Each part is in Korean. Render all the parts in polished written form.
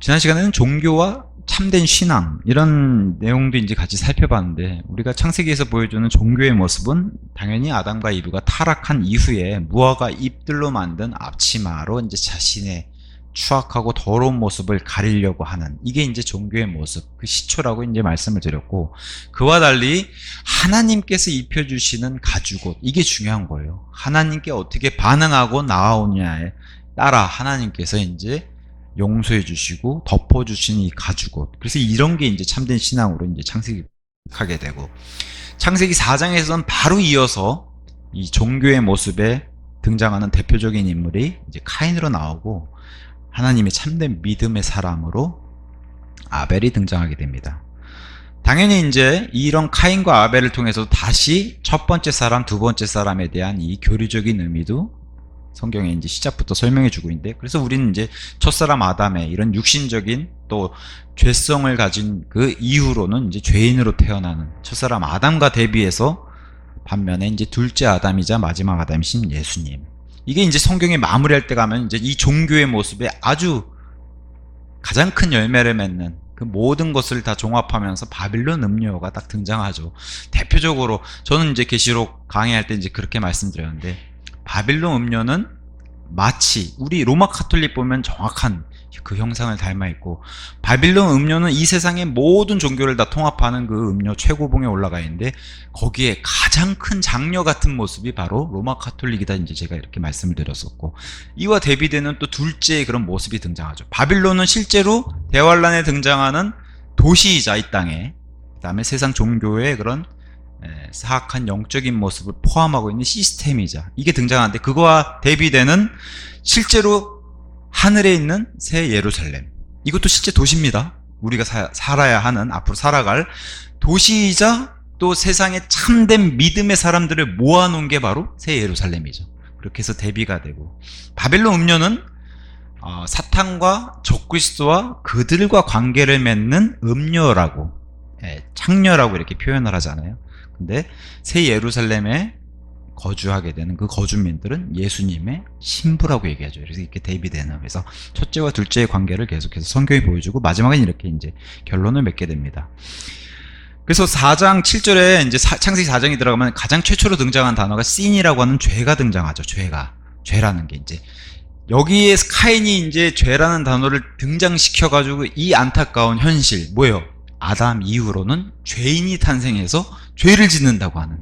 지난 시간에는 종교와 참된 신앙 이런 내용도 이제 같이 살펴봤는데, 우리가 창세기에서 보여주는 종교의 모습은 당연히 아담과 이브가 타락한 이후에 무화과 잎들로 만든 앞치마로 이제 자신의 추악하고 더러운 모습을 가리려고 하는, 이게 이제 종교의 모습, 그 시초라고 이제 말씀을 드렸고, 그와 달리 하나님께서 입혀주시는 가죽옷, 이게 중요한 거예요. 하나님께 어떻게 반응하고 나아오냐에 따라 하나님께서 이제 용서해 주시고 덮어 주시는 이 가죽옷, 그래서 이런 게 이제 참된 신앙으로 이제 창세기하게 되고, 창세기 4장에서는 바로 이어서 이 종교의 모습에 등장하는 대표적인 인물이 이제 카인으로 나오고, 하나님의 참된 믿음의 사람으로 아벨이 등장하게 됩니다. 당연히 이제 이런 카인과 아벨을 통해서 다시 첫 번째 사람, 두 번째 사람에 대한 이 교리적인 의미도 성경에 이제 시작부터 설명해 주고 있는데, 그래서 우리는 이제 첫사람 아담의 이런 육신적인 또 죄성을 가진 그 이후로는 이제 죄인으로 태어나는 첫사람 아담과 대비해서 반면에 이제 둘째 아담이자 마지막 아담이신 예수님, 이게 이제 성경에 마무리할 때 가면 이제 이 종교의 모습에 아주 가장 큰 열매를 맺는 그 모든 것을 다 종합하면서 바빌론 음료가 딱 등장하죠. 대표적으로 저는 이제 계시록 강의할 때 이제 그렇게 말씀드렸는데, 바빌론 음료는 마치 우리 로마 카톨릭 보면 정확한 그 형상을 닮아 있고, 바빌론 음료는 이 세상의 모든 종교를 다 통합하는 그 음료 최고봉에 올라가 있는데, 거기에 가장 큰 장녀 같은 모습이 바로 로마 카톨릭이다, 이제 제가 이렇게 말씀을 드렸었고, 이와 대비되는 또 둘째의 그런 모습이 등장하죠. 바빌론은 실제로 대환란에 등장하는 도시이자 이 땅에, 그 다음에 세상 종교의 그런 사악한 영적인 모습을 포함하고 있는 시스템이자, 이게 등장하는데, 그거와 대비되는 실제로 하늘에 있는 새 예루살렘, 이것도 실제 도시입니다. 우리가 살아야 하는, 앞으로 살아갈 도시이자 또 세상에 참된 믿음의 사람들을 모아놓은 게 바로 새 예루살렘이죠. 그렇게 해서 대비가 되고, 바벨론 음료는 사탄과 적그리스도와 그들과 관계를 맺는 음료라고, 창녀라고 이렇게 표현을 하잖아요. 근데 새 예루살렘에 거주하게 되는 그 거주민들은 예수님의 신부라고 얘기하죠. 그래서 이렇게 대비되는, 그래서 첫째와 둘째의 관계를 계속해서 성경이 보여주고, 마지막엔 이렇게 이제 결론을 맺게 됩니다. 그래서 4장 7절에 이제 창세기 4장이 들어가면 가장 최초로 등장한 단어가 씬이라고 하는 죄가 등장하죠. 죄라는 게 이제 여기에 카인이 이제 죄라는 단어를 등장시켜가지고 이 안타까운 현실, 뭐예요? 아담 이후로는 죄인이 탄생해서 죄를 짓는다고 하는,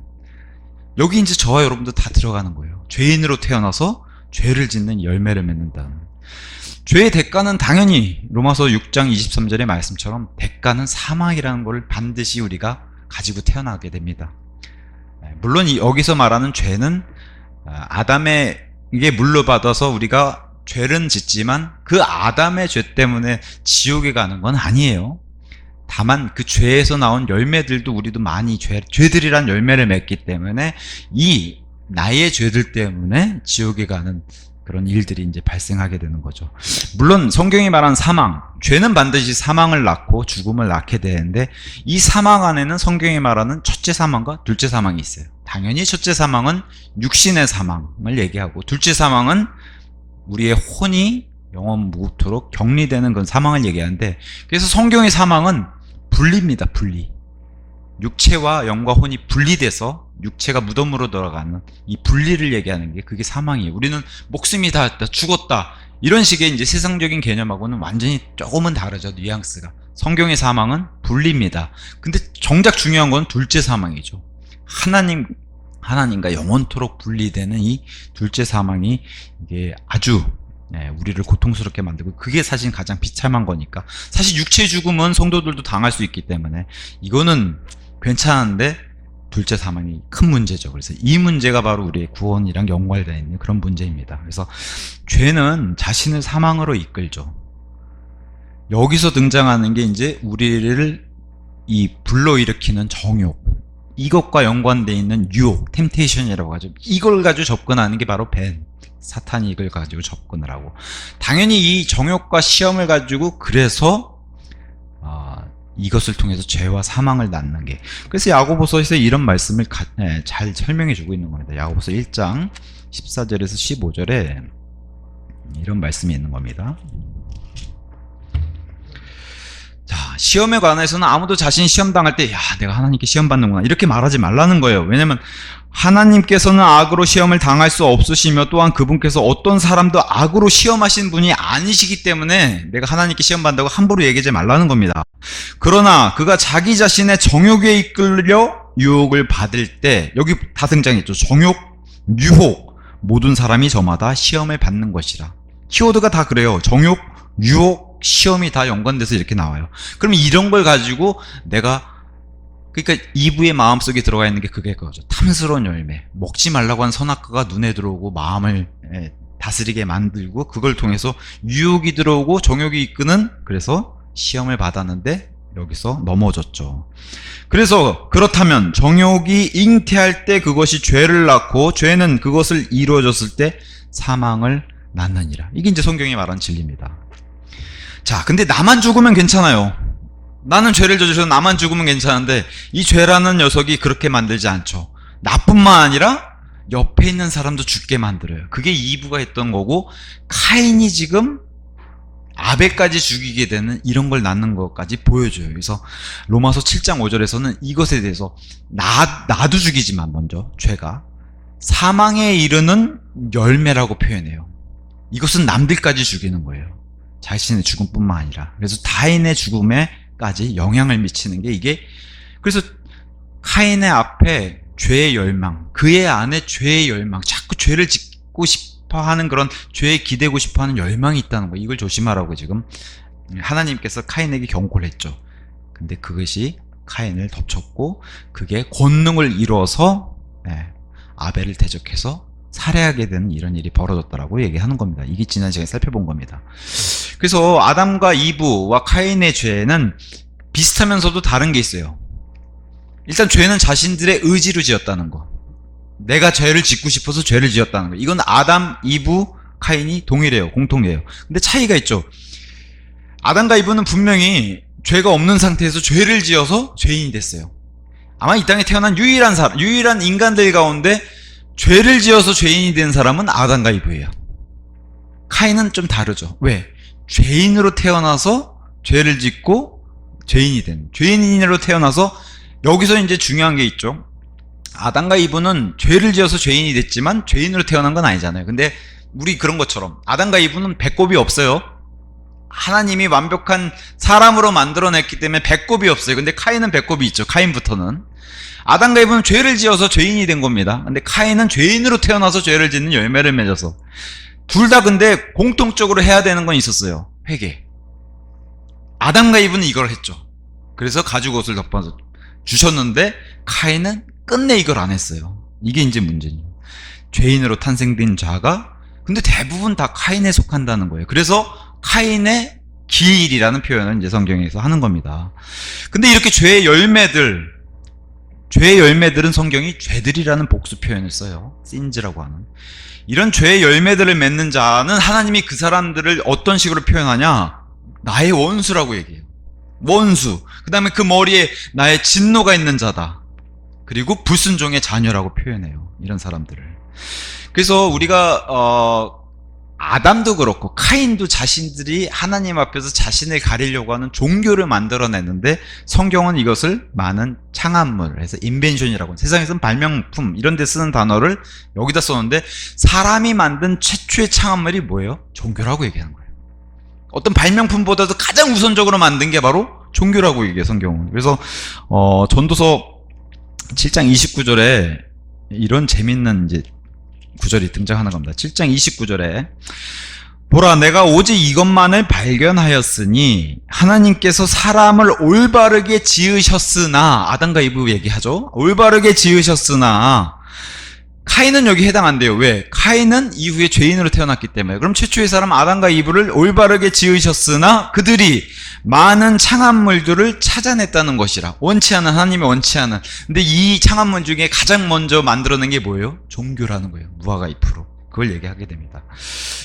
여기 이제 저와 여러분도 다 들어가는 거예요. 죄인으로 태어나서 죄를 짓는, 열매를 맺는다는. 죄의 대가는 당연히 로마서 6장 23절의 말씀처럼 대가는 사망이라는 걸 반드시 우리가 가지고 태어나게 됩니다. 물론 여기서 말하는 죄는 아담에게 물려받아서 우리가 죄를 짓지만 그 아담의 죄 때문에 지옥에 가는 건 아니에요. 다만 그 죄에서 나온 열매들도 우리도 많이 죄들이란 열매를 맺기 때문에 이 나의 죄들 때문에 지옥에 가는 그런 일들이 이제 발생하게 되는 거죠. 물론 성경이 말한 사망, 죄는 반드시 사망을 낳고 죽음을 낳게 되는데, 이 사망 안에는 성경이 말하는 첫째 사망과 둘째 사망이 있어요. 당연히 첫째 사망은 육신의 사망을 얘기하고, 둘째 사망은 우리의 혼이 영원 무토록 격리되는 그런 사망을 얘기하는데, 그래서 성경의 사망은 분리입니다. 분리. 육체와 영과 혼이 분리돼서 육체가 무덤으로 돌아가는 이 분리를 얘기하는 게, 그게 사망이에요. 우리는 목숨이 다 죽었다, 이런 식의 이제 세상적인 개념하고는 완전히 조금은 다르죠. 뉘앙스가. 성경의 사망은 분리입니다. 근데 정작 중요한 건 둘째 사망이죠. 하나님과 영원토록 분리되는 이 둘째 사망이 이게 아주 우리를 고통스럽게 만들고, 그게 사실 가장 비참한 거니까. 사실 육체 죽음은 성도들도 당할 수 있기 때문에 이거는 괜찮은데, 둘째 사망이 큰 문제죠. 그래서 이 문제가 바로 우리의 구원이랑 연관되어 있는 그런 문제입니다. 그래서 죄는 자신을 사망으로 이끌죠. 여기서 등장하는 게 이제 우리를 이 불러일으키는 정욕, 이것과 연관되어 있는 유혹, 템테이션이라고 하죠. 이걸 가지고 접근하는 게 바로 사탄이 이걸 가지고 접근을 하고, 당연히 이 정욕과 시험을 가지고, 그래서 이것을 통해서 죄와 사망을 낳는 게, 그래서 야고보서에서 이런 말씀을 잘 설명해 주고 있는 겁니다. 야고보서 1장 14절에서 15절에 이런 말씀이 있는 겁니다. 시험에 관해서는 아무도 자신이 시험 당할 때, 야, 내가 하나님께 시험 받는구나, 이렇게 말하지 말라는 거예요. 왜냐면 하나님께서는 악으로 시험을 당할 수 없으시며 또한 그분께서 어떤 사람도 악으로 시험하신 분이 아니시기 때문에 내가 하나님께 시험 받는다고 함부로 얘기하지 말라는 겁니다. 그러나 그가 자기 자신의 정욕에 이끌려 유혹을 받을 때, 여기 다 등장했죠. 정욕, 유혹, 모든 사람이 저마다 시험을 받는 것이라. 키워드가 다 그래요. 정욕, 유혹, 시험이 다 연관돼서 이렇게 나와요. 그럼 이런 걸 가지고 내가, 그러니까 이브의 마음속에 들어가 있는 게 그게 그거죠. 탐스러운 열매. 먹지 말라고 한 선악과가 눈에 들어오고 마음을 다스리게 만들고, 그걸 통해서 유혹이 들어오고 정욕이 이끄는, 그래서 시험을 받았는데 여기서 넘어졌죠. 그래서 그렇다면 정욕이 잉태할 때 그것이 죄를 낳고, 죄는 그것을 이루어졌을 때 사망을 낳느니라. 이게 이제 성경이 말한 진리입니다. 자, 근데 나만 죽으면 괜찮아요. 나는 죄를 저질러서 나만 죽으면 괜찮은데 이 죄라는 녀석이 그렇게 만들지 않죠. 나뿐만 아니라 옆에 있는 사람도 죽게 만들어요. 그게 이브가 했던 거고, 카인이 지금 아벨까지 죽이게 되는 이런 걸 낳는 것까지 보여줘요. 그래서 로마서 7장 5절에서는 이것에 대해서 나도 죽이지만 먼저 죄가 사망에 이르는 열매라고 표현해요. 이것은 남들까지 죽이는 거예요. 자신의 죽음뿐만 아니라. 그래서 타인의 죽음에까지 영향을 미치는 게 이게, 그래서 카인의 앞에 죄의 열망, 그의 안에 죄의 열망, 자꾸 죄를 짓고 싶어하는 그런, 죄에 기대고 싶어하는 열망이 있다는 거, 이걸 조심하라고 지금 하나님께서 카인에게 경고를 했죠. 근데 그것이 카인을 덮쳤고 그게 권능을 이뤄서 아벨을 대적해서 살해하게 되는 이런 일이 벌어졌다라고 얘기하는 겁니다. 이게 지난 시간에 살펴본 겁니다. 그래서 아담과 이브와 카인의 죄는 비슷하면서도 다른 게 있어요. 일단 죄는 자신들의 의지로 지었다는 거. 내가 죄를 짓고 싶어서 죄를 지었다는 거. 이건 아담, 이브, 카인이 동일해요. 공통이에요. 근데 차이가 있죠. 아담과 이브는 분명히 죄가 없는 상태에서 죄를 지어서 죄인이 됐어요. 아마 이 땅에 태어난 유일한 사람, 유일한 인간들 가운데 죄를 지어서 죄인이 된 사람은 아담과 이브예요. 카인은 좀 다르죠. 왜? 죄인으로 태어나서 죄를 짓고 죄인이 된, 죄인으로 태어나서, 여기서 이제 중요한 게 있죠. 아담과 이브는 죄를 지어서 죄인이 됐지만 죄인으로 태어난 건 아니잖아요. 근데 우리 그런 것처럼 아담과 이브는 배꼽이 없어요. 하나님이 완벽한 사람으로 만들어냈기 때문에 배꼽이 없어요. 근데 카인은 배꼽이 있죠. 카인부터는. 아담과 이브는 죄를 지어서 죄인이 된 겁니다. 근데 카인은 죄인으로 태어나서 죄를 짓는 열매를 맺어서. 둘 다 근데 공통적으로 해야 되는 건 있었어요. 회개. 아담과 이브는 이걸 했죠. 그래서 가죽옷을 덮어서 주셨는데 카인은 끝내 이걸 안 했어요. 이게 이제 문제죠. 죄인으로 탄생된 자가, 근데 대부분 다 카인에 속한다는 거예요. 그래서 카인의 길이라는 표현을 이제 성경에서 하는 겁니다. 근데 이렇게 죄의 열매들은 성경이 죄들이라는 복수 표현을 써요. 신즈라고 하는. 이런 죄의 열매들을 맺는 자는 하나님이 그 사람들을 어떤 식으로 표현하냐? 나의 원수라고 얘기해요. 원수. 그 다음에 그 머리에 나의 진노가 있는 자다. 그리고 불순종의 자녀라고 표현해요. 이런 사람들을. 그래서 우리가 아담도 그렇고 카인도 자신들이 하나님 앞에서 자신을 가리려고 하는 종교를 만들어냈는데, 성경은 이것을 많은 창안물, 해서 인벤션이라고, 세상에서는 발명품 이런 데 쓰는 단어를 여기다 썼는데, 사람이 만든 최초의 창안물이 뭐예요? 종교라고 얘기하는 거예요. 어떤 발명품보다도 가장 우선적으로 만든 게 바로 종교라고 얘기해요, 성경은. 그래서 전도서 7장 29절에 이런 재밌는 이제 구절이 등장하는 겁니다. 7장 29절에 보라, 내가 오직 이것만을 발견하였으니 하나님께서 사람을 올바르게 지으셨으나, 아담과 이브 얘기하죠. 올바르게 지으셨으나, 카인은 여기 해당 안 돼요. 왜? 카인은 이후에 죄인으로 태어났기 때문에. 그럼 최초의 사람 아담과 이브를 올바르게 지으셨으나 그들이 많은 창안물들을 찾아냈다는 것이라. 원치 않은, 하나님이 원치 않은. 근데 이 창안물 중에 가장 먼저 만들어낸 게 뭐예요? 종교라는 거예요. 무화과 잎으로. 그걸 얘기하게 됩니다.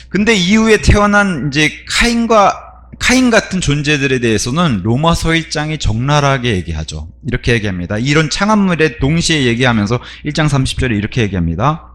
근데 이후에 태어난 이제 카인 같은 존재들에 대해서는 로마서 1장이 적나라하게 얘기하죠. 이렇게 얘기합니다. 이런 창안물에 동시에 얘기하면서 1장 30절에 이렇게 얘기합니다.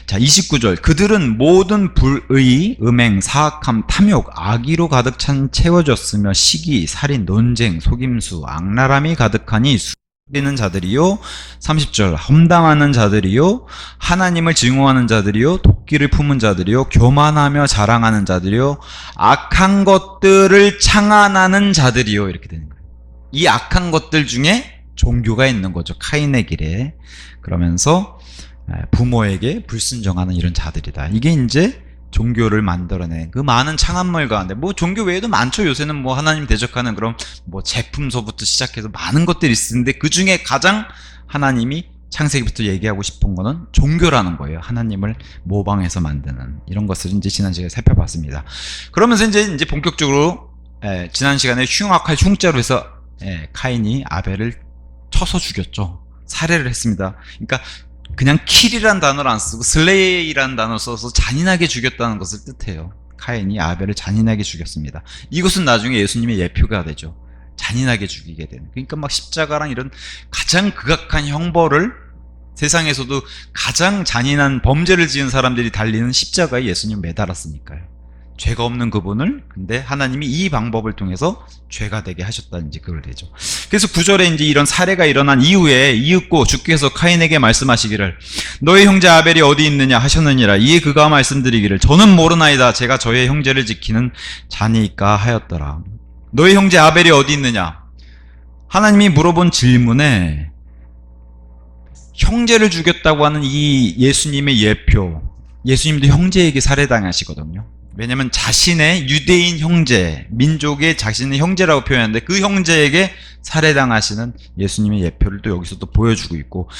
자, 29절. 그들은 모든 불의, 음행, 사악함, 탐욕, 악의로 가득 찬 채워졌으며 시기, 살인, 논쟁, 속임수, 악랄함이 가득하니 수비는 자들이요. 30절. 험담하는 자들이요. 하나님을 증오하는 자들이요. 도끼를 품은 자들이요. 교만하며 자랑하는 자들이요. 악한 것들을 창안하는 자들이요. 이렇게 되는 거예요. 이 악한 것들 중에 종교가 있는 거죠. 카인의 길에. 그러면서 부모에게 불순종하는 이런 자들이다. 이게 이제 종교를 만들어낸 그 많은 창안물 가운데, 뭐 종교 외에도 많죠. 요새는 뭐 하나님 대적하는 그런 뭐 제품서부터 시작해서 많은 것들이 있는데, 그 중에 가장 하나님이 창세기부터 얘기하고 싶은 거는 종교라는 거예요. 하나님을 모방해서 만드는 이런 것을 이제 지난 시간에 살펴봤습니다. 그러면서 이제 본격적으로 지난 시간에 흉악할 흉자로 해서 카인이 아벨을 쳐서 죽였죠. 살해를 했습니다. 그러니까 그냥 킬이란 단어를 안 쓰고 슬레이라는 단어를 써서 잔인하게 죽였다는 것을 뜻해요. 카인이 아벨을 잔인하게 죽였습니다. 이것은 나중에 예수님의 예표가 되죠. 잔인하게 죽이게 되는. 그러니까 막 십자가랑 이런 가장 극악한 형벌을, 세상에서도 가장 잔인한 범죄를 지은 사람들이 달리는 십자가에 예수님 매달았으니까요. 죄가 없는 그분을, 근데 하나님이 이 방법을 통해서 죄가 되게 하셨다는 이제 그걸 되죠. 그래서 9절에 이제 이런 사례가 일어난 이후에 이윽고 주께서 카인에게 말씀하시기를 너의 형제 아벨이 어디 있느냐 하셨느니라. 이에 그가 말씀드리기를 저는 모르나이다. 제가 저의 형제를 지키는 자니까 하였더라. 너의 형제 아벨이 어디 있느냐? 하나님이 물어본 질문에 형제를 죽였다고 하는 이 예수님의 예표, 예수님도 형제에게 살해당하시거든요. 왜냐하면 자신의 유대인 형제, 민족의 자신의 형제라고 표현하는데 그 형제에게 살해당하시는 예수님의 예표를 또 여기서 또 보여주고 있고,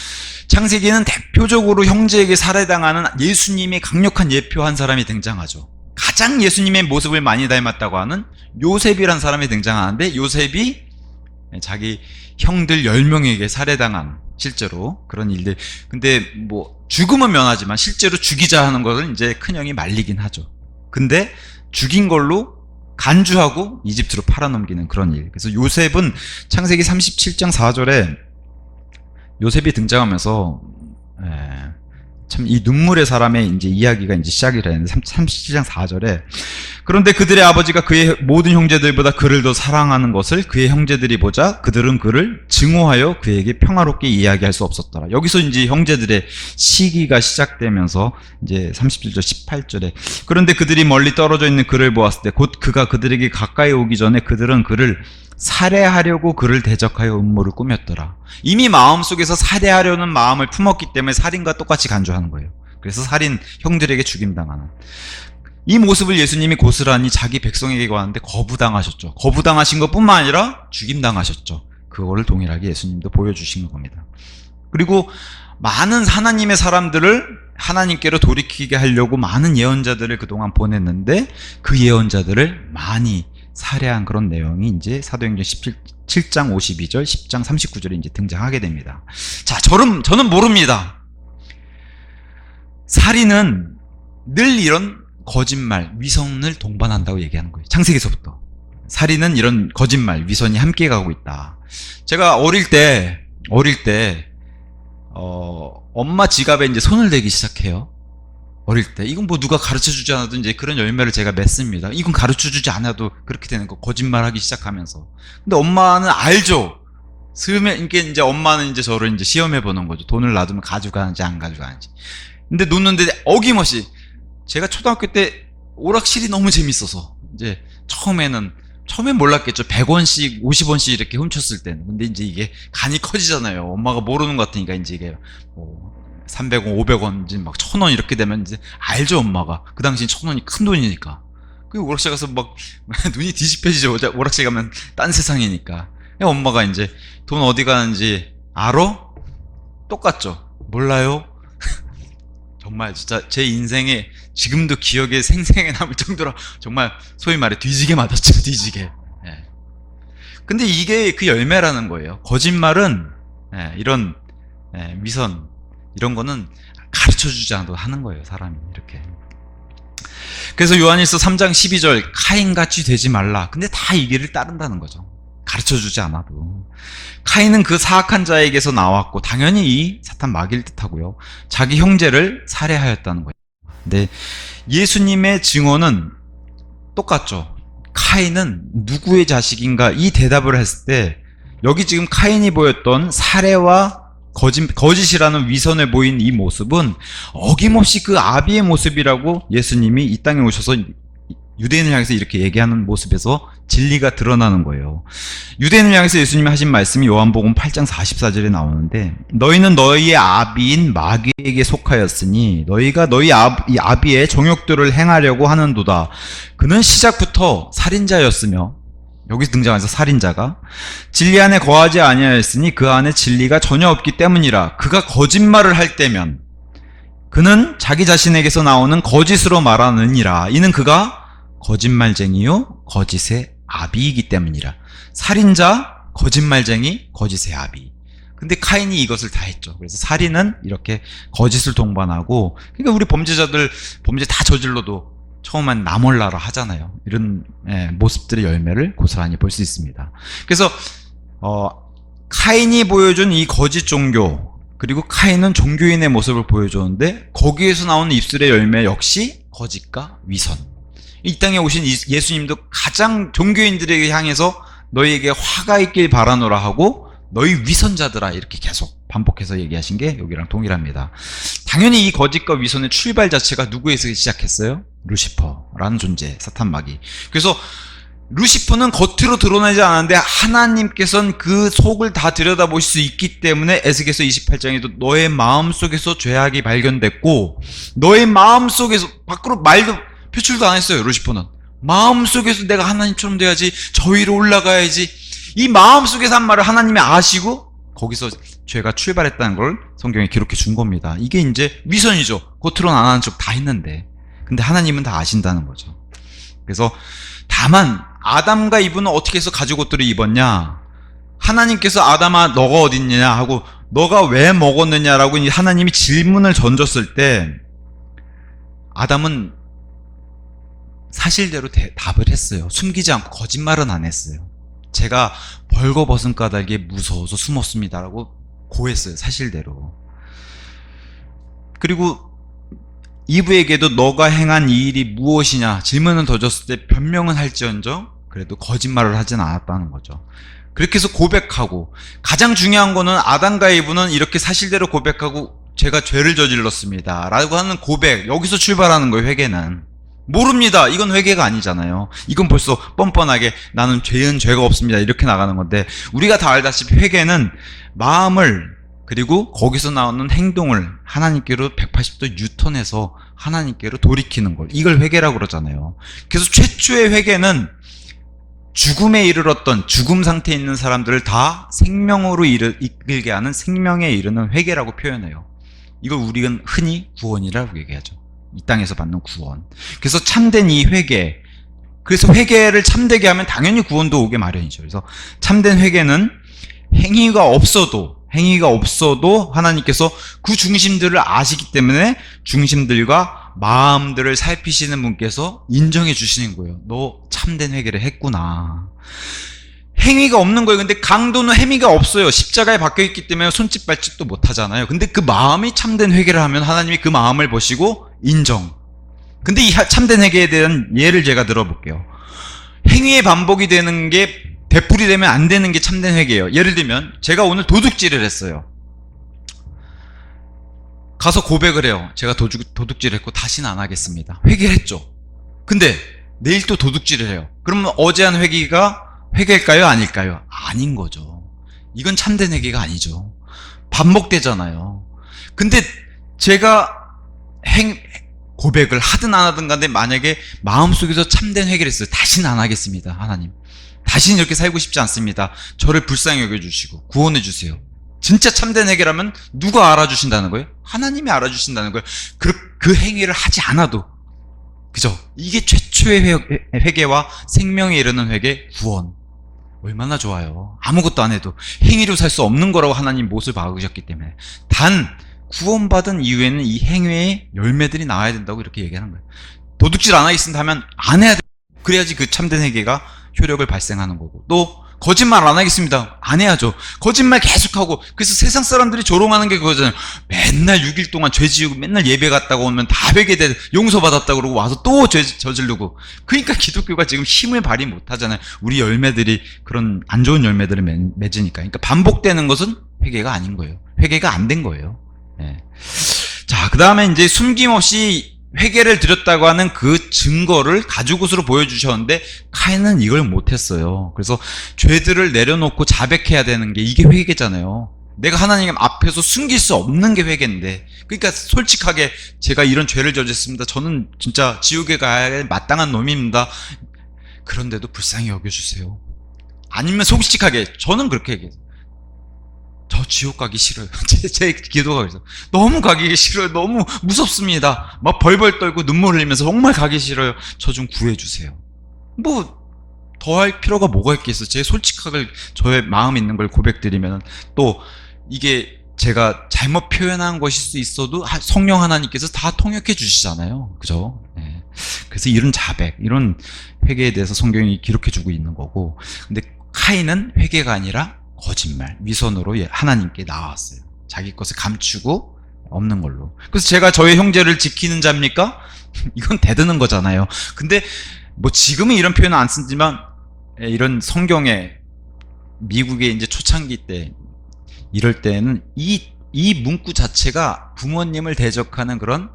창세기는 대표적으로 형제에게 살해당하는 예수님의 강력한 예표 한 사람이 등장하죠. 가장 예수님의 모습을 많이 닮았다고 하는 요셉이란 사람이 등장하는데, 요셉이 자기 형들 10명에게 살해당한 실제로 그런 일들. 근데 뭐 죽음은 면하지만 실제로 죽이자 하는 것을 이제 큰형이 말리긴 하죠. 근데 죽인 걸로 간주하고 이집트로 팔아넘기는 그런 일. 그래서 요셉은 창세기 37장 4절에 요셉이 등장하면서 참 이 눈물의 사람의 이제 이야기가 이제 시작이 되는데 37장 4절에 그런데 그들의 아버지가 그의 모든 형제들보다 그를 더 사랑하는 것을 그의 형제들이 보자 그들은 그를 증오하여 그에게 평화롭게 이야기할 수 없었더라. 여기서 이제 형제들의 시기가 시작되면서 이제 37절 18절에 그런데 그들이 멀리 떨어져 있는 그를 보았을 때 곧 그가 그들에게 가까이 오기 전에 그들은 그를 살해하려고 그를 대적하여 음모를 꾸몄더라. 이미 마음속에서 살해하려는 마음을 품었기 때문에 살인과 똑같이 간주하는 거예요. 그래서 살인, 형들에게 죽임당하는 이 모습을 예수님이 고스란히 자기 백성에게 관하는데 거부당하셨죠. 거부당하신 것뿐만 아니라 죽임당하셨죠. 그거를 동일하게 예수님도 보여주신 겁니다. 그리고 많은 하나님의 사람들을 하나님께로 돌이키게 하려고 많은 예언자들을 그동안 보냈는데 그 예언자들을 많이 살해한 그런 내용이 이제 사도행전 17장 52절, 10장 39절에 이제 등장하게 됩니다. 자, 저는 모릅니다. 살인은 늘 이런 거짓말, 위선을 동반한다고 얘기하는 거예요. 창세기에서부터. 살인은 이런 거짓말, 위선이 함께 가고 있다. 제가 어릴 때, 엄마 지갑에 이제 손을 대기 시작해요. 어릴 때. 이건 뭐 누가 가르쳐 주지 않아도 이제 그런 열매를 제가 맺습니다. 이건 가르쳐 주지 않아도 그렇게 되는 거. 거짓말 하기 시작하면서. 근데 엄마는 알죠. 이게 이제 엄마는 이제 저를 이제 시험해 보는 거죠. 돈을 놔두면 가져가는지 안 가져가는지. 근데 놓는데 어김없이 제가 초등학교 때 오락실이 너무 재밌어서 이제 처음엔 몰랐겠죠. 100원씩, 50원씩 이렇게 훔쳤을 때는. 근데 이제 이게 간이 커지잖아요. 엄마가 모르는 것 같으니까 이제 이게 뭐 300원, 500원, 이제 막 1000원 이렇게 되면 이제 알죠, 엄마가. 그 당시엔 1000원이 큰 돈이니까. 그 오락실 가서 막 눈이 뒤집혀지죠. 오락실 가면 딴 세상이니까. 엄마가 이제 돈 어디 가는지 알아? 똑같죠. 몰라요? 정말 진짜 제 인생에 지금도 기억에 생생하게 남을 정도로 정말 소위 말해 뒤지게 맞았죠. 뒤지게. 예. 근데 이게 그 열매라는 거예요. 거짓말은 이런 위선 이런 거는 가르쳐주지 않아도 하는 거예요. 사람이 이렇게. 그래서 요한일서 3장 12절 카인같이 되지 말라. 근데 다 이 길을 따른다는 거죠. 가르쳐주지 않아도. 카인은 그 사악한 자에게서 나왔고 당연히 이 사탄 마귀를 뜻하고요. 자기 형제를 살해하였다는 거예요. 근데 예수님의 증언은 똑같죠. 카인은 누구의 자식인가 이 대답을 했을 때 여기 지금 카인이 보였던 살해와 거짓이라는 위선을 보인 이 모습은 어김없이 그 아비의 모습이라고 예수님이 이 땅에 오셔서 유대인을 향해서 이렇게 얘기하는 모습에서 진리가 드러나는 거예요. 유대인을 향해서 예수님이 하신 말씀이 요한복음 8장 44절에 나오는데 너희는 너희의 아비인 마귀에게 속하였으니 너희가 너희 아비의 정욕들을 행하려고 하는도다. 그는 시작부터 살인자였으며 여기서 등장해서 살인자가 진리 안에 거하지 아니하였으니 그 안에 진리가 전혀 없기 때문이라. 그가 거짓말을 할 때면 그는 자기 자신에게서 나오는 거짓으로 말하느니라. 이는 그가 거짓말쟁이요 거짓의 아비이기 때문이라. 살인자, 거짓말쟁이, 거짓의 아비. 근데 카인이 이것을 다 했죠. 그래서 살인은 이렇게 거짓을 동반하고, 그러니까 우리 범죄자들 범죄 다 저질러도 처음엔 나 몰라라 하잖아요. 이런 모습들의 열매를 고스란히 볼 수 있습니다. 그래서 카인이 보여준 이 거짓 종교, 그리고 카인은 종교인의 모습을 보여줬는데 거기에서 나오는 입술의 열매 역시 거짓과 위선. 이 땅에 오신 예수님도 가장 종교인들에게 향해서 너희에게 화가 있길 바라노라 하고 너희 위선자들아 이렇게 계속 반복해서 얘기하신 게 여기랑 동일합니다. 당연히 이 거짓과 위선의 출발 자체가 누구에서 시작했어요? 루시퍼라는 존재, 사탄 마귀. 그래서 루시퍼는 겉으로 드러나지 않았는데 하나님께서는 그 속을 다 들여다보실 수 있기 때문에 에스겔서 28장에도 너의 마음속에서 죄악이 발견됐고 너의 마음속에서 밖으로 말도 표출도 안 했어요. 루시퍼는 마음속에서 내가 하나님처럼 돼야지, 저 위로 올라가야지, 이 마음속에서 한 말을 하나님이 아시고 거기서 죄가 출발했다는 걸 성경에 기록해 준 겁니다. 이게 이제 위선이죠. 겉으로는 안 하는 척 다 했는데 근데 하나님은 다 아신다는 거죠. 그래서 다만 아담과 이브는 어떻게 해서 가죽 옷들을 입었냐, 하나님께서 아담아 너가 어딨냐 하고 너가 왜 먹었느냐라고 하나님이 질문을 던졌을 때 아담은 사실대로 답을 했어요. 숨기지 않고 거짓말은 안 했어요. 제가 벌거벗은 까닭에 무서워서 숨었습니다라고 고했어요. 사실대로. 그리고 이브에게도 너가 행한 이 일이 무엇이냐 질문을 던졌을 때 변명은 할지언정 그래도 거짓말을 하진 않았다는 거죠. 그렇게 해서 고백하고, 가장 중요한 거는 아담과 이브는 이렇게 사실대로 고백하고 제가 죄를 저질렀습니다 라고 하는 고백, 여기서 출발하는 거예요. 회개는 모릅니다. 이건 회개가 아니잖아요. 이건 벌써 뻔뻔하게 나는 죄가 없습니다 이렇게 나가는 건데, 우리가 다 알다시피 회개는 마음을 그리고 거기서 나오는 행동을 하나님께로 180도 유턴해서 하나님께로 돌이키는 걸, 이걸 회개라고 그러잖아요. 그래서 최초의 회개는 죽음에 이르렀던, 죽음 상태에 있는 사람들을 다 생명으로 이끌게 하는, 생명에 이르는 회개라고 표현해요. 이걸 우리는 흔히 구원이라고 얘기하죠. 이 땅에서 받는 구원. 그래서 참된 이 회개, 그래서 회개를 참되게 하면 당연히 구원도 오게 마련이죠. 그래서 참된 회개는 행위가 없어도 하나님께서 그 중심들을 아시기 때문에 중심들과 마음들을 살피시는 분께서 인정해 주시는 거예요. 너 참된 회개를 했구나. 행위가 없는 거예요. 근데 강도는 행위가 없어요. 십자가에 박혀 있기 때문에 손짓 발짓도 못 하잖아요. 근데 그 마음이 참된 회개를 하면 하나님이 그 마음을 보시고 인정. 근데 이 참된 회개에 대한 예를 제가 들어볼게요. 행위의 반복이 되는 게, 되풀이되면 안 되는 게 참된 회개예요. 예를 들면 제가 오늘 도둑질을 했어요. 가서 고백을 해요. 제가 도둑질을 했고 다시는 안 하겠습니다. 회개를 했죠. 근데 내일 또 도둑질을 해요. 그러면 어제 한 회개가 회개일까요? 아닐까요? 아닌 거죠. 이건 참된 회개가 아니죠. 반복되잖아요. 근데 제가 고백을 하든 안 하든 간에 만약에 마음속에서 참된 회개를 했어요. 다시는 안 하겠습니다. 하나님, 다시는 이렇게 살고 싶지 않습니다. 저를 불쌍히 여겨주시고 구원해 주세요. 진짜 참된 회개라면 누가 알아주신다는 거예요? 하나님이 알아주신다는 거예요. 그 행위를 하지 않아도. 그죠? 이게 최초의 회개와 생명에 이르는 회개, 구원. 얼마나 좋아요. 아무것도 안 해도 행위로 살 수 없는 거라고 하나님 못을 박으셨기 때문에. 단 구원받은 이후에는 이 행위의 열매들이 나와야 된다고 이렇게 얘기하는 거예요. 도둑질 안 하겠습니다 하면 안 해야 돼. 그래야지 그 참된 회개가 효력을 발생하는 거고, 또 거짓말 안 하겠습니다. 안 해야죠. 거짓말 계속하고. 그래서 세상 사람들이 조롱하는 게 그거잖아요. 맨날 6일 동안 죄 지우고 맨날 예배 갔다가 오면 다 회개돼 용서받았다 그러고 와서 또 죄 저지르고. 그러니까 기독교가 지금 힘을 발휘 못하잖아요. 우리 열매들이 그런 안 좋은 열매들을 맺으니까. 그러니까 반복되는 것은 회개가 아닌 거예요. 회개가 안 된 거예요. 예. 자, 그 다음에 이제 숨김없이 회개를 드렸다고 하는 그 증거를 가죽옷으로 보여주셨는데 카인은 이걸 못했어요. 그래서 죄들을 내려놓고 자백해야 되는 게 이게 회개잖아요. 내가 하나님 앞에서 숨길 수 없는 게 회개인데, 그러니까 솔직하게 제가 이런 죄를 저질렀습니다. 저는 진짜 지옥에 가야 할 마땅한 놈입니다. 그런데도 불쌍히 여겨주세요. 아니면 솔직하게 저는 그렇게 얘기해요. 저 지옥 가기 싫어요. 제 기도가 그래서 너무 가기 싫어요. 너무 무섭습니다. 막 벌벌 떨고 눈물 흘리면서 정말 가기 싫어요. 저 좀 구해주세요. 뭐 더 할 필요가 뭐가 있겠어. 제 솔직하게 저의 마음 있는 걸 고백드리면, 또 이게 제가 잘못 표현한 것일 수 있어도 성령 하나님께서 다 통역해 주시잖아요. 그죠? 네. 그래서 이런 자백, 이런 회개에 대해서 성경이 기록해 주고 있는 거고, 근데 카인은 회개가 아니라 거짓말, 위선으로 하나님께 나왔어요. 자기 것을 감추고 없는 걸로. 그래서 제가 저의 형제를 지키는 자입니까? 이건 대드는 거잖아요. 근데 뭐 지금은 이런 표현은 안 쓰지만, 이런 성경에 미국의 이제 초창기 때 이럴 때는 이 문구 자체가 부모님을 대적하는 그런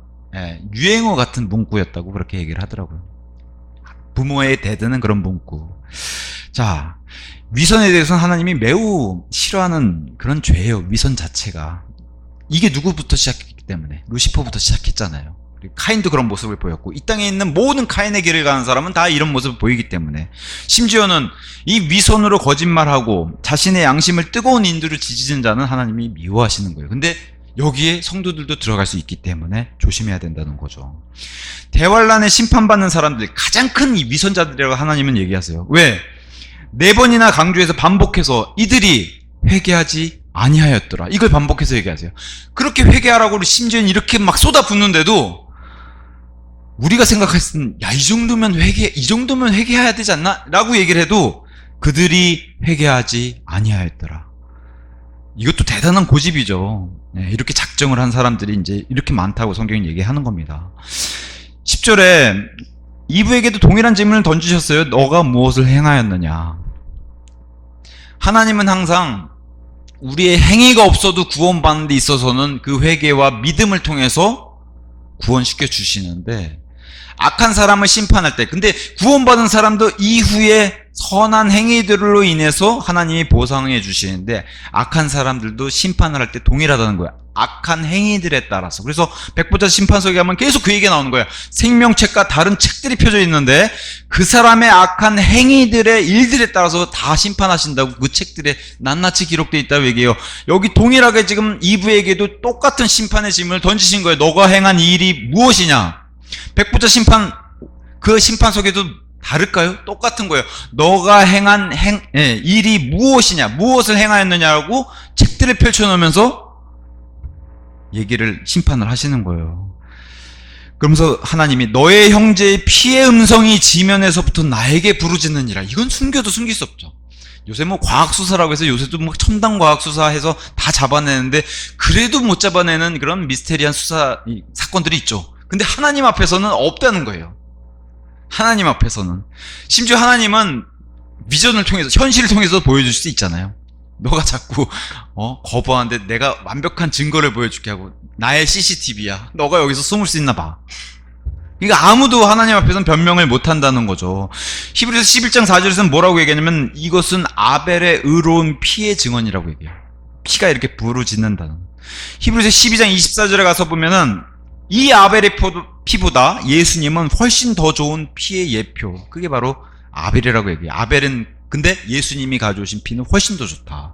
유행어 같은 문구였다고 그렇게 얘기를 하더라고요. 부모에 대드는 그런 문구. 자, 위선에 대해서는 하나님이 매우 싫어하는 그런 죄예요. 위선 자체가. 이게 누구부터 시작했기 때문에, 루시퍼부터 시작했잖아요. 카인도 그런 모습을 보였고, 이 땅에 있는 모든 카인의 길을 가는 사람은 다 이런 모습을 보이기 때문에, 심지어는 이 위선으로 거짓말하고 자신의 양심을 뜨거운 인두를 지지는 자는 하나님이 미워하시는 거예요. 근데 여기에 성도들도 들어갈 수 있기 때문에 조심해야 된다는 거죠. 대환란에 심판받는 사람들, 가장 큰 이 위선자들이라고 하나님은 얘기하세요. 왜? 4번이나 강조해서 반복해서 이들이 회개하지 아니하였더라. 이걸 반복해서 얘기하세요. 그렇게 회개하라고 심지어는 이렇게 막 쏟아붓는데도 우리가 생각했을 땐, 야, 이 정도면 회개해야 되지 않나? 라고 얘기를 해도 그들이 회개하지 아니하였더라. 이것도 대단한 고집이죠. 네, 이렇게 작정을 한 사람들이 이제 이렇게 많다고 성경이 얘기하는 겁니다. 10절에 이브에게도 동일한 질문을 던지셨어요. 너가 무엇을 행하였느냐? 하나님은 항상 우리의 행위가 없어도 구원받는 데 있어서는 그 회개와 믿음을 통해서 구원시켜 주시는데, 악한 사람을 심판할 때, 근데 구원받은 사람도 이후에 선한 행위들로 인해서 하나님이 보상해 주시는데, 악한 사람들도 심판을 할 때 동일하다는 거야. 악한 행위들에 따라서. 그래서 백보자 심판석에 가면 계속 그 얘기가 나오는 거야. 생명책과 다른 책들이 펴져 있는데 그 사람의 악한 행위들의 일들에 따라서 다 심판하신다고 그 책들에 낱낱이 기록되어 있다고 얘기해요. 여기 동일하게 지금 이브에게도 똑같은 심판의 질문을 던지신 거예요. 너가 행한 이 일이 무엇이냐? 백보자 심판, 그 심판석에도 다를까요? 똑같은 거예요. 너가 행한 일이 무엇이냐? 무엇을 행하였느냐고 책들을 펼쳐놓으면서 심판을 하시는 거예요. 그러면서 하나님이 너의 형제의 피의 음성이 지면에서부터 나에게 부르짖느니라. 이건 숨겨도 숨길 수 없죠. 요새 뭐 과학수사라고 해서 요새도 뭐 첨단 과학수사해서 다 잡아내는데 그래도 못 잡아내는 그런 미스테리한 사건들이 있죠. 근데 하나님 앞에서는 없다는 거예요. 하나님 앞에서는. 심지어 하나님은 비전을 통해서, 현실을 통해서 보여줄 수 있잖아요. 너가 자꾸 거부하는데 내가 완벽한 증거를 보여줄게 하고, 나의 CCTV야. 너가 여기서 숨을 수 있나 봐. 그러니까 아무도 하나님 앞에서는 변명을 못한다는 거죠. 히브리서 11장 4절에서는 뭐라고 얘기하냐면, 이것은 아벨의 의로운 피의 증언이라고 얘기해요. 피가 이렇게 부르짖는다는. 히브리서 12장 24절에 가서 보면은 이 아벨의 피보다 예수님은 훨씬 더 좋은 피의 예표, 그게 바로 아벨이라고 얘기해요. 아벨은 근데 예수님이 가져오신 피는 훨씬 더 좋다.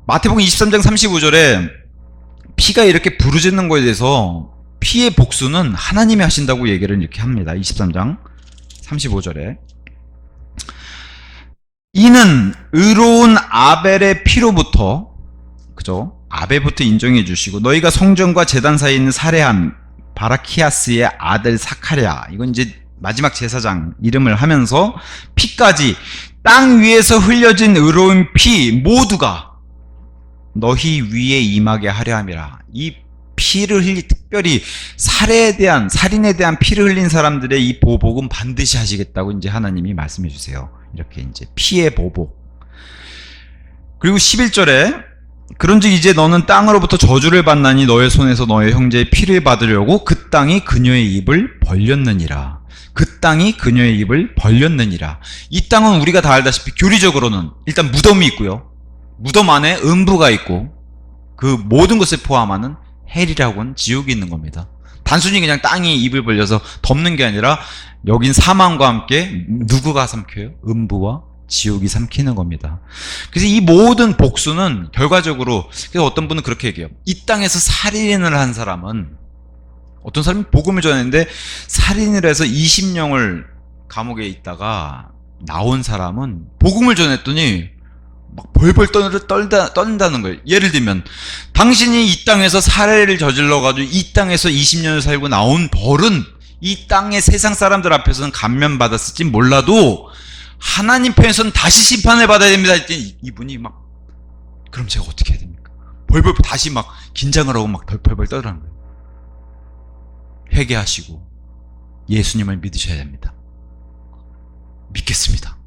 마태복음 23장 35절에 피가 이렇게 부르짖는 거에 대해서 피의 복수는 하나님이 하신다고 얘기를 이렇게 합니다. 23장 35절에 이는 의로운 아벨의 피로부터, 그죠? 아벨부터 인정해 주시고, 너희가 성전과 제단 사이에 있는 사레한 바라키아스의 아들 사카랴, 이건 이제 마지막 제사장 이름을 하면서 피까지 땅 위에서 흘려진 의로운 피 모두가 너희 위에 임하게 하려 함이라. 이 피를 특별히 살인에 대한 피를 흘린 사람들의 이 보복은 반드시 하시겠다고 이제 하나님이 말씀해 주세요. 이렇게 이제 피의 보복. 그리고 11절에 그런즉 이제 너는 땅으로부터 저주를 받나니 너의 손에서 너의 형제의 피를 받으려고 그 땅이 그녀의 입을 벌렸느니라. 그 땅이 그녀의 입을 벌렸느니라. 이 땅은 우리가 다 알다시피 교리적으로는 일단 무덤이 있고요. 무덤 안에 음부가 있고 그 모든 것을 포함하는 헬이라고는 지옥이 있는 겁니다. 단순히 그냥 땅이 입을 벌려서 덮는 게 아니라 여긴 사망과 함께 누구가 삼켜요? 음부와 지옥이 삼키는 겁니다. 그래서 이 모든 복수는 결과적으로, 그래서 어떤 분은 그렇게 얘기해요. 이 땅에서 살인을 한 사람은, 어떤 사람이 복음을 전했는데 살인을 해서 20년을 감옥에 있다가 나온 사람은 복음을 전했더니 막 벌벌 떤다는 거예요. 예를 들면 당신이 이 땅에서 살해를 저질러가지고 이 땅에서 20년을 살고 나온 벌은 이 땅의 세상 사람들 앞에서는 감면받았을지 몰라도 하나님 편에서는 다시 심판을 받아야 됩니다. 했더니 이분이 막, 그럼 제가 어떻게 해야 됩니까? 벌벌 다시 막 긴장을 하고 막 벌벌 떠라는 거예요. 회개하시고 예수님을 믿으셔야 됩니다. 믿겠습니다.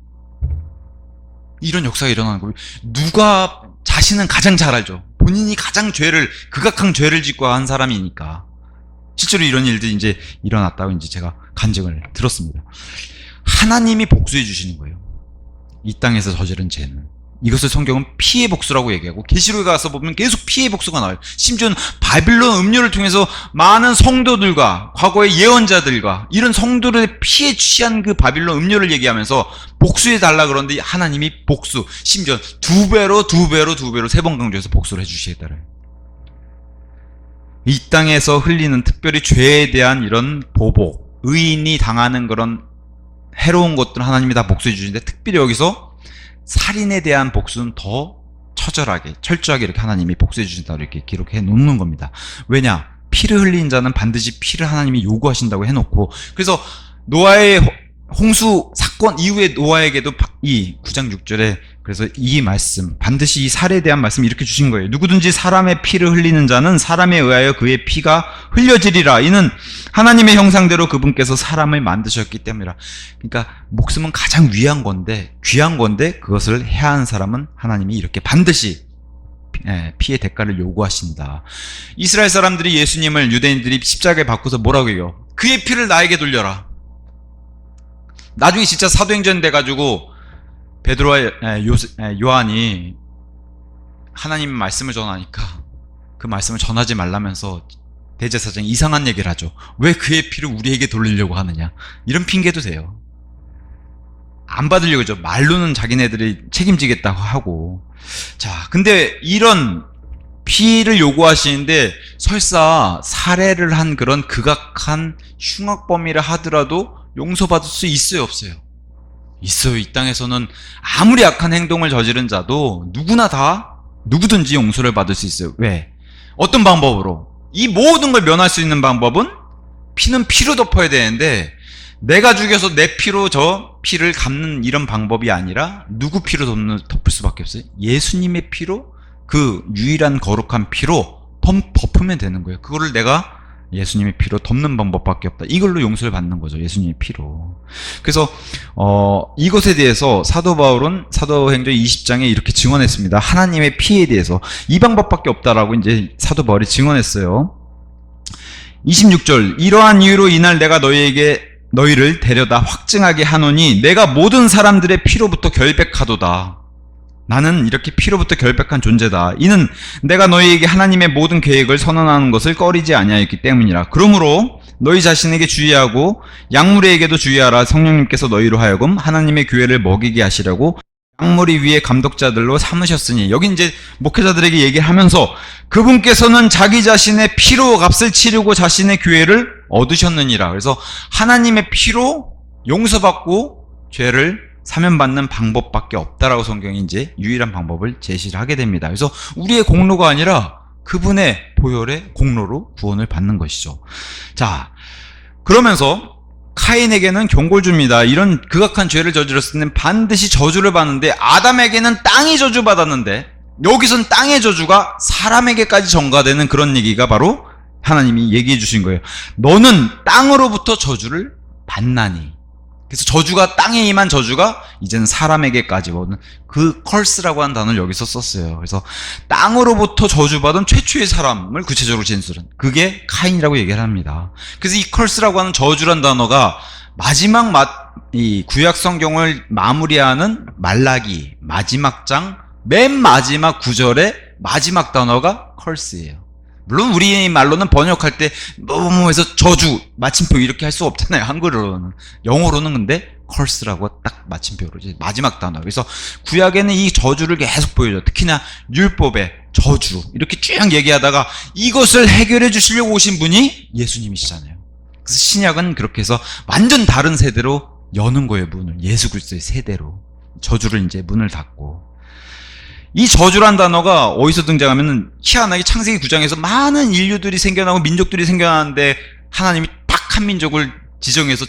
이런 역사가 일어나는 거예요. 누가, 자신은 가장 잘 알죠. 본인이 가장 극악한 죄를 짓고 한 사람이니까. 실제로 이런 일들이 이제 일어났다고 이제 제가 간증을 들었습니다. 하나님이 복수해 주시는 거예요. 이 땅에서 저지른 죄는. 이것을 성경은 피의 복수라고 얘기하고, 계시록에 가서 보면 계속 피의 복수가 나와요. 심지어는 바빌론 음료를 통해서 많은 성도들과 과거의 예언자들과 이런 성도들의 피에 취한 그 바빌론 음료를 얘기하면서 복수해 달라 그러는데 하나님이 복수, 심지어 두 배로 3번 강조해서 복수를 해주시겠다래요. 이 땅에서 흘리는 특별히 죄에 대한 이런 보복, 의인이 당하는 그런 해로운 것들은 하나님이 다 복수해 주시는데, 특별히 여기서 살인에 대한 복수는 더 처절하게, 철저하게 이렇게 하나님이 복수해 주신다고 이렇게 기록해 놓는 겁니다. 왜냐? 피를 흘린 자는 반드시 피를 하나님이 요구하신다고 해놓고, 그래서 노아의 홍수 사건 이후에 노아에게도 이 9장 6절에 그래서 이 말씀, 반드시 이 살에 대한 말씀을 이렇게 주신 거예요. 누구든지 사람의 피를 흘리는 자는 사람에 의하여 그의 피가 흘려지리라. 이는 하나님의 형상대로 그분께서 사람을 만드셨기 때문이라. 그러니까 목숨은 가장 귀한 건데 그것을 해야 하는 사람은 하나님이 이렇게 반드시 피의 대가를 요구하신다. 이스라엘 사람들이 예수님을, 유대인들이 십자가에 박고서 뭐라고 해요? 그의 피를 나에게 돌려라. 나중에 진짜 사도행전 돼가지고 베드로와 요한이 하나님의 말씀을 전하니까 그 말씀을 전하지 말라면서 대제사장이 이상한 얘기를 하죠. 왜 그의 피를 우리에게 돌리려고 하느냐, 이런 핑계도 돼요. 안 받으려고 하죠. 말로는 자기네들이 책임지겠다고 하고. 자, 근데 이런 피를 요구하시는데 설사 살해를 한 그런 극악한 흉악범이라 하더라도 용서받을 수 있어요, 없어요? 있어요. 이 땅에서는 아무리 악한 행동을 저지른 자도 누구든지 용서를 받을 수 있어요. 왜? 어떤 방법으로? 이 모든 걸 면할 수 있는 방법은 피는 피로 덮어야 되는데, 내가 죽여서 내 피로 저 피를 갚는 이런 방법이 아니라 누구 피로 덮을 수밖에 없어요? 예수님의 피로, 그 유일한 거룩한 피로 덮으면 되는 거예요. 그거를 내가 예수님의 피로 덮는 방법밖에 없다. 이걸로 용서를 받는 거죠. 예수님의 피로. 그래서 이것에 대해서 사도 바울은 사도행전 20장에 이렇게 증언했습니다. 하나님의 피에 대해서 이 방법밖에 없다라고 이제 사도 바울이 증언했어요. 26절, 이러한 이유로 이날 내가 너희를 데려다 확증하게 하노니 내가 모든 사람들의 피로부터 결백하도다. 나는 이렇게 피로부터 결백한 존재다. 이는 내가 너희에게 하나님의 모든 계획을 선언하는 것을 꺼리지 아니하였기 때문이라. 그러므로 너희 자신에게 주의하고 약물에게도 주의하라. 성령님께서 너희로 하여금 하나님의 교회를 먹이게 하시려고 약물이 위에 감독자들로 삼으셨으니. 여기 이제 목회자들에게 얘기하면서 그분께서는 자기 자신의 피로 값을 치르고 자신의 교회를 얻으셨느니라. 그래서 하나님의 피로 용서받고 죄를 사면받는 방법밖에 없다라고 성경이 이제 유일한 방법을 제시를 하게 됩니다. 그래서 우리의 공로가 아니라 그분의 보혈의 공로로 구원을 받는 것이죠. 자, 그러면서 카인에게는 경고를 줍니다. 이런 극악한 죄를 저질렀을 때는 반드시 저주를 받는데 아담에게는 땅이 저주받았는데 여기선 땅의 저주가 사람에게까지 전가되는 그런 얘기가 바로 하나님이 얘기해 주신 거예요. 너는 땅으로부터 저주를 받나니. 그래서 저주가 땅에 임한 저주가 이제는 사람에게까지 오는 그 컬스라고 하는 단어를 여기서 썼어요. 그래서 땅으로부터 저주받은 최초의 사람을 구체적으로 진술한 그게 카인이라고 얘기를 합니다. 그래서 이 컬스라고 하는 저주란 단어가 마지막 이 구약 성경을 마무리하는 말라기 마지막 장 맨 마지막 구절의 마지막 단어가 컬스예요. 물론 우리 말로는 번역할 때 뭐뭐 해서 저주, 마침표 이렇게 할 수 없잖아요. 한글로는. 영어로는 근데 컬스라고 딱 마침표로 마지막 단어. 그래서 구약에는 이 저주를 계속 보여줘요. 특히나 율법의 저주 이렇게 쭉 얘기하다가 이것을 해결해 주시려고 오신 분이 예수님이시잖아요. 그래서 신약은 그렇게 해서 완전 다른 세대로 여는 거예요. 문을. 예수 그리스도의 세대로. 저주를 이제 문을 닫고. 이 저주란 단어가 어디서 등장하면은 희한하게 창세기 9장에서 많은 인류들이 생겨나고 민족들이 생겨나는데 하나님이 딱 한 민족을 지정해서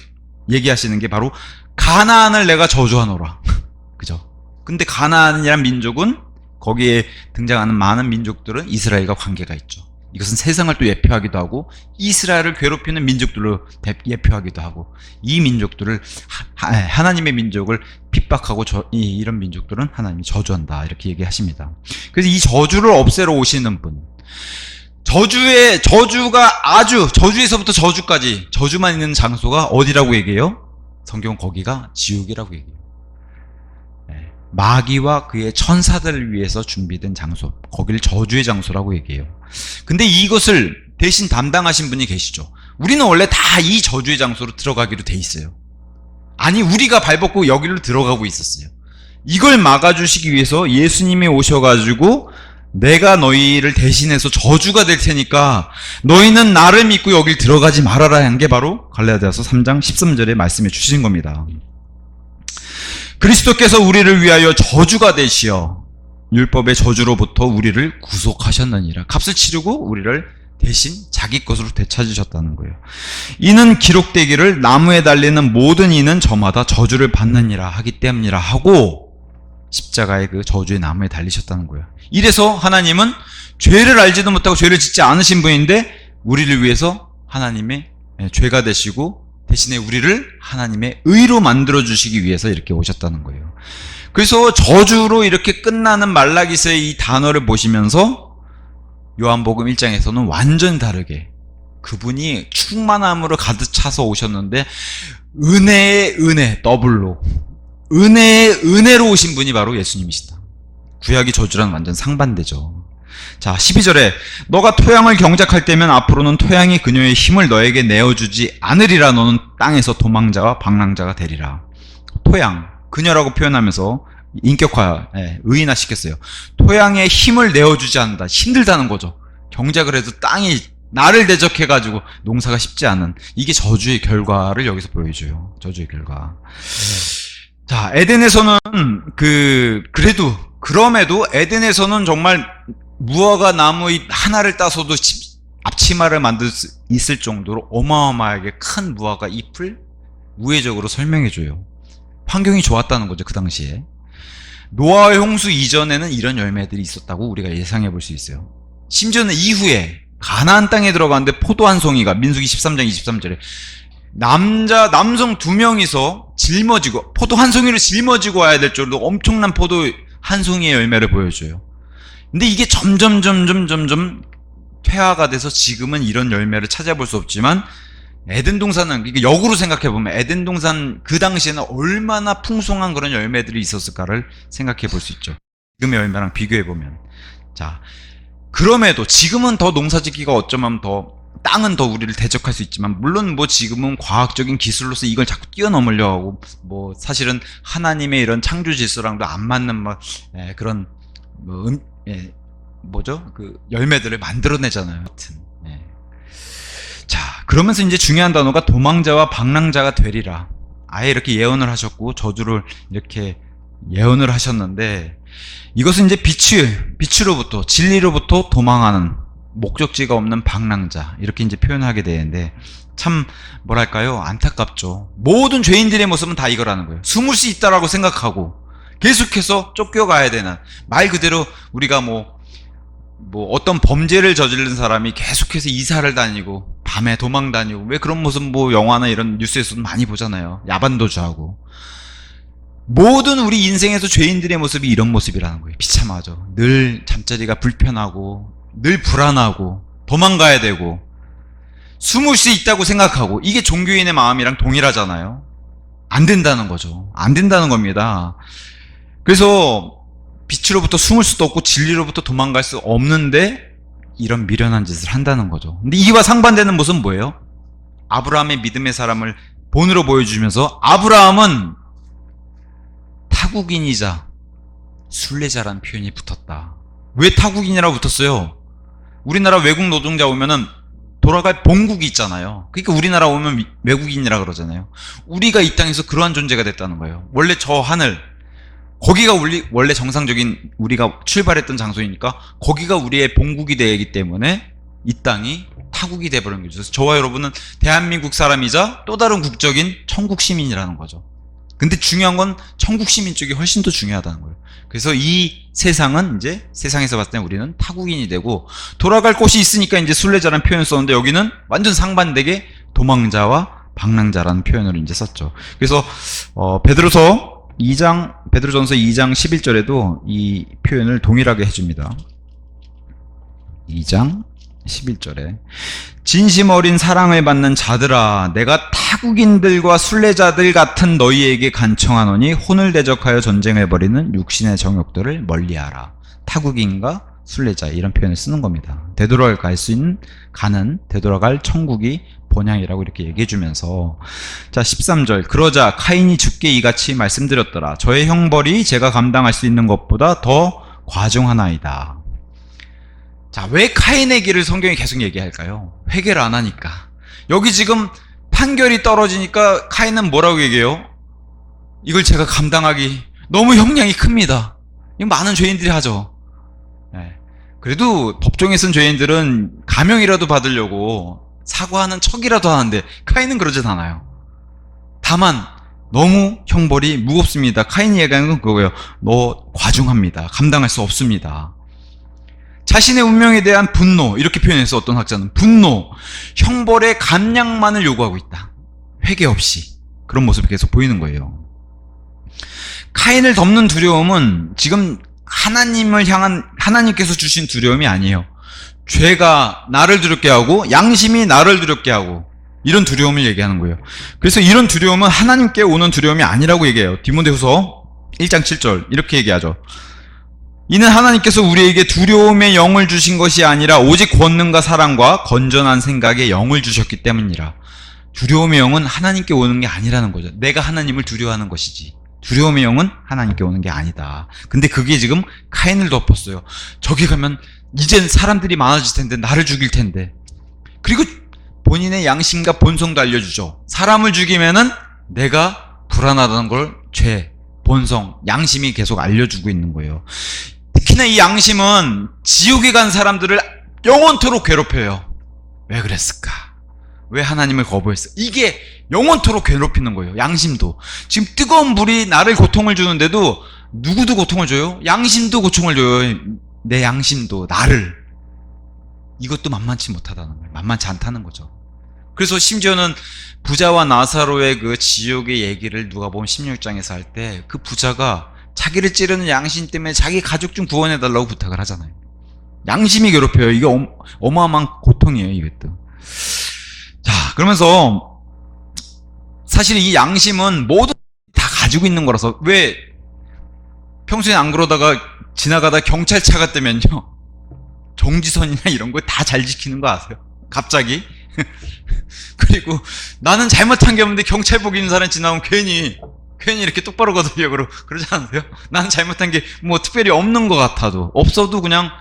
얘기하시는 게 바로 가나안을 내가 저주하노라. 그죠? 근데 가나안이란 민족은 거기에 등장하는 많은 민족들은 이스라엘과 관계가 있죠. 이것은 세상을 또 예표하기도 하고 이스라엘을 괴롭히는 민족들로 예표하기도 하고 이 민족들을 하나님의 민족을 핍박하고 이런 민족들은 하나님이 저주한다 이렇게 얘기하십니다. 그래서 이 저주를 없애러 오시는 분 저주가 아주 저주에서부터 저주까지 저주만 있는 장소가 어디라고 얘기해요? 성경은 거기가 지옥이라고 얘기해요. 마귀와 그의 천사들을 위해서 준비된 장소 거기를 저주의 장소라고 얘기해요. 근데 이것을 대신 담당하신 분이 계시죠. 우리는 원래 다 이 저주의 장소로 들어가기로 돼 있어요. 아니 우리가 발벗고 여기로 들어가고 있었어요. 이걸 막아주시기 위해서 예수님이 오셔가지고 내가 너희를 대신해서 저주가 될 테니까 너희는 나를 믿고 여길 들어가지 말아라 한 게 바로 갈라디아서 3장 13절에 말씀해 주신 겁니다. 그리스도께서 우리를 위하여 저주가 되시어 율법의 저주로부터 우리를 구속하셨느니라. 값을 치르고 우리를 대신 자기 것으로 되찾으셨다는 거예요. 이는 기록되기를 나무에 달리는 모든 이는 저마다 저주를 받느니라 하기 때문이라 하고 십자가의 그 저주의 나무에 달리셨다는 거예요. 이래서 하나님은 죄를 알지도 못하고 죄를 짓지 않으신 분인데 우리를 위해서 하나님의 죄가 되시고 대신에 우리를 하나님의 의로 만들어주시기 위해서 이렇게 오셨다는 거예요. 그래서 저주로 이렇게 끝나는 말라기서의 이 단어를 보시면서 요한복음 1장에서는 완전 다르게 그분이 충만함으로 가득 차서 오셨는데 은혜의 은혜 더블로 은혜의 은혜로 오신 분이 바로 예수님이시다. 구약의 저주랑 완전 상반되죠. 자 12절에 너가 토양을 경작할 때면 앞으로는 토양이 그녀의 힘을 너에게 내어주지 않으리라. 너는 땅에서 도망자와 방랑자가 되리라. 토양 그녀라고 표현하면서 인격화 의인화 시켰어요. 토양에 힘을 내어주지 않는다. 힘들다는 거죠. 경작을 해도 땅이 나를 대적해가지고 농사가 쉽지 않은 이게 저주의 결과를 여기서 보여줘요. 저주의 결과. 자 에덴에서는 그럼에도 에덴에서는 정말 무화과 나무 하나를 따서도 앞치마를 만들 수 있을 정도로 어마어마하게 큰 무화과 잎을 우회적으로 설명해줘요. 환경이 좋았다는 거죠. 그 당시에. 노아의 홍수 이전에는 이런 열매들이 있었다고 우리가 예상해 볼 수 있어요. 심지어는 이후에 가나안 땅에 들어갔는데 포도 한 송이가 민수기 13장 23절에 남성 2명이서 짊어지고 포도 한 송이를 짊어지고 와야 될 정도로 엄청난 포도 한 송이의 열매를 보여줘요. 근데 이게 점점 퇴화가 돼서 지금은 이런 열매를 찾아볼 수 없지만 에덴 동산은 역으로 생각해보면 에덴 동산 그 당시에는 얼마나 풍성한 그런 열매들이 있었을까를 생각해 볼 수 있죠. 지금의 열매랑 비교해보면. 자, 그럼에도 지금은 더 농사짓기가 어쩌면 더 땅은 더 우리를 대적할 수 있지만 물론 뭐 지금은 과학적인 기술로서 이걸 자꾸 뛰어넘으려 하고 뭐 사실은 하나님의 이런 창조 질서랑도 안 맞는 그런 그 열매들을 만들어내잖아요. 하여튼. 자, 그러면서 이제 중요한 단어가 도망자와 방랑자가 되리라. 아예 이렇게 예언을 하셨고 저주를 이렇게 예언을 하셨는데 이것은 이제 빛으로부터 진리로부터 도망하는 목적지가 없는 방랑자 이렇게 이제 표현하게 되는데 참 뭐랄까요 안타깝죠. 모든 죄인들의 모습은 다 이거라는 거예요. 숨을 수 있다라고 생각하고 계속해서 쫓겨가야 되는 말 그대로 우리가 뭐 어떤 범죄를 저지른 사람이 계속해서 이사를 다니고 밤에 도망 다니고 왜 그런 모습 뭐 영화나 이런 뉴스에서도 많이 보잖아요. 야반도주하고 모든 우리 인생에서 죄인들의 모습이 이런 모습이라는 거예요. 비참하죠. 늘 잠자리가 불편하고 늘 불안하고 도망가야 되고 숨을 수 있다고 생각하고 이게 종교인의 마음이랑 동일하잖아요. 안 된다는 거죠. 안 된다는 겁니다. 그래서 빛으로부터 숨을 수도 없고 진리로부터 도망갈 수 없는데 이런 미련한 짓을 한다는 거죠. 근데 이와 상반되는 모습은 뭐예요? 아브라함의 믿음의 사람을 본으로 보여주면서 아브라함은 타국인이자 순례자라는 표현이 붙었다. 왜 타국인이라고 붙었어요? 우리나라 외국 노동자 오면은 돌아갈 본국이 있잖아요. 그러니까 우리나라 오면 외국인이라 그러잖아요. 우리가 이 땅에서 그러한 존재가 됐다는 거예요. 원래 저 하늘 거기가 원래 정상적인 우리가 출발했던 장소이니까 거기가 우리의 본국이 되기 때문에 이 땅이 타국이 돼버린 거죠. 그래서 저와 여러분은 대한민국 사람이자 또 다른 국적인 천국 시민이라는 거죠. 근데 중요한 건 천국 시민 쪽이 훨씬 더 중요하다는 거예요. 그래서 이 세상은 이제 세상에서 봤을 때 우리는 타국인이 되고 돌아갈 곳이 있으니까 이제 순례자라는 표현을 썼는데 여기는 완전 상반되게 도망자와 방랑자라는 표현을 이제 썼죠. 그래서 베드로전서 2장 11절에도 이 표현을 동일하게 해줍니다. 2장 11절에 진심 어린 사랑을 받는 자들아 내가 타국인들과 순례자들 같은 너희에게 간청하노니 혼을 대적하여 전쟁을 벌이는 육신의 정욕들을 멀리하라. 타국인과 순례자 이런 표현을 쓰는 겁니다. 되돌아갈 수 있는 되돌아갈 천국이 본향이라고 이렇게 얘기해 주면서 자 13절 그러자 카인이 주께 이같이 말씀드렸더라. 저의 형벌이 제가 감당할 수 있는 것보다 더 과중하나이다. 자, 왜 카인의 길을 성경이 계속 얘기할까요? 회개를 안 하니까. 여기 지금 판결이 떨어지니까 카인은 뭐라고 얘기해요? 이걸 제가 감당하기 너무 형량이 큽니다. 이거 많은 죄인들이 하죠. 네. 그래도 법정에 쓴 죄인들은 감형이라도 받으려고 사과하는 척이라도 하는데 카인은 그러진 않아요. 다만 너무 형벌이 무겁습니다. 카인이 얘기하는 건 그거예요. 너 과중합니다. 감당할 수 없습니다. 자신의 운명에 대한 분노 이렇게 표현해서 어떤 학자는 분노, 형벌의 감량만을 요구하고 있다. 회개 없이 그런 모습이 계속 보이는 거예요. 카인을 덮는 두려움은 지금 하나님을 향한 하나님께서 주신 두려움이 아니에요. 죄가 나를 두렵게 하고 양심이 나를 두렵게 하고 이런 두려움을 얘기하는 거예요. 그래서 이런 두려움은 하나님께 오는 두려움이 아니라고 얘기해요. 디모데후서 1장 7절 이렇게 얘기하죠. 이는 하나님께서 우리에게 두려움의 영을 주신 것이 아니라 오직 권능과 사랑과 건전한 생각의 영을 주셨기 때문이라. 두려움의 영은 하나님께 오는 게 아니라는 거죠. 내가 하나님을 두려워하는 것이지 두려움의 영은 하나님께 오는 게 아니다. 근데 그게 지금 카인을 덮었어요. 저기 가면 이젠 사람들이 많아질 텐데 나를 죽일 텐데. 그리고 본인의 양심과 본성도 알려주죠. 사람을 죽이면은 내가 불안하다는 걸 죄, 본성, 양심이 계속 알려주고 있는 거예요. 특히나 이 양심은 지옥에 간 사람들을 영원토록 괴롭혀요. 왜 그랬을까? 왜 하나님을 거부했을까? 이게 영원토록 괴롭히는 거예요. 양심도. 지금 뜨거운 불이 나를 고통을 주는데도 누구도 고통을 줘요? 양심도 고통을 줘요. 내 양심도 나를. 이것도 만만치 못하다는 거예요. 만만치 않다는 거죠. 그래서 심지어는 부자와 나사로의 그 지옥의 얘기를 누가복음 16장에서 할 때 그 부자가 자기를 찌르는 양심 때문에 자기 가족 좀 구원해달라고 부탁을 하잖아요. 양심이 괴롭혀요. 이게 어마어마한 고통이에요. 이것도. 자, 그러면서 사실 이 양심은 모두 다 가지고 있는 거라서 왜 평소에 안 그러다가 지나가다 경찰차가 뜨면요. 정지선이나 이런 거 다 잘 지키는 거 아세요? 갑자기. 그리고 나는 잘못한 게 없는데 경찰복 입는 사람 지나오면 괜히 이렇게 똑바로 걷으려고 그러지 않으세요? 나는 잘못한 게 뭐 특별히 없는 것 같아도 없어도 그냥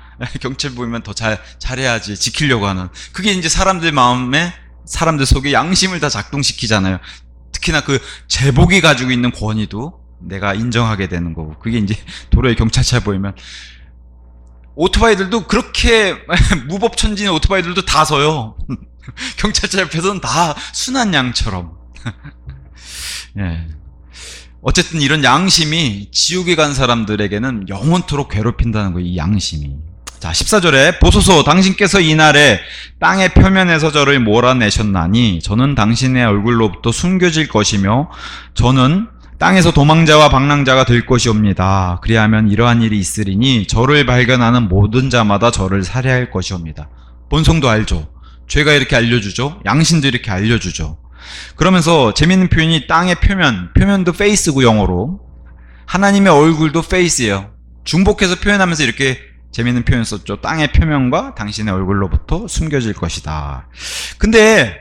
경찰 보이면 더 잘해야지 지키려고 하는 그게 이제 사람들 마음에 사람들 속에 양심을 다 작동시키잖아요. 특히나 그 제복이 가지고 있는 권위도 내가 인정하게 되는 거고 그게 이제 도로에 경찰차 보이면 오토바이들도 그렇게 무법천지인 오토바이들도 다 서요. 경찰차 옆에서는 다 순한 양처럼. 예. 어쨌든 이런 양심이 지옥에 간 사람들에게는 영원토록 괴롭힌다는 거예요. 이 양심이. 자, 14절에 보소서 당신께서 이날에 땅의 표면에서 저를 몰아내셨나니 저는 당신의 얼굴로부터 숨겨질 것이며 저는 땅에서 도망자와 방랑자가 될 것이옵니다. 그리하면 이러한 일이 있으리니 저를 발견하는 모든 자마다 저를 살해할 것이옵니다. 본성도 알죠. 죄가 이렇게 알려주죠. 양심도 이렇게 알려주죠. 그러면서 재밌는 표현이 땅의 표면도 face고 영어로 하나님의 얼굴도 face예요. 중복해서 표현하면서 이렇게 재밌는 표현 썼죠. 땅의 표면과 당신의 얼굴로부터 숨겨질 것이다. 근데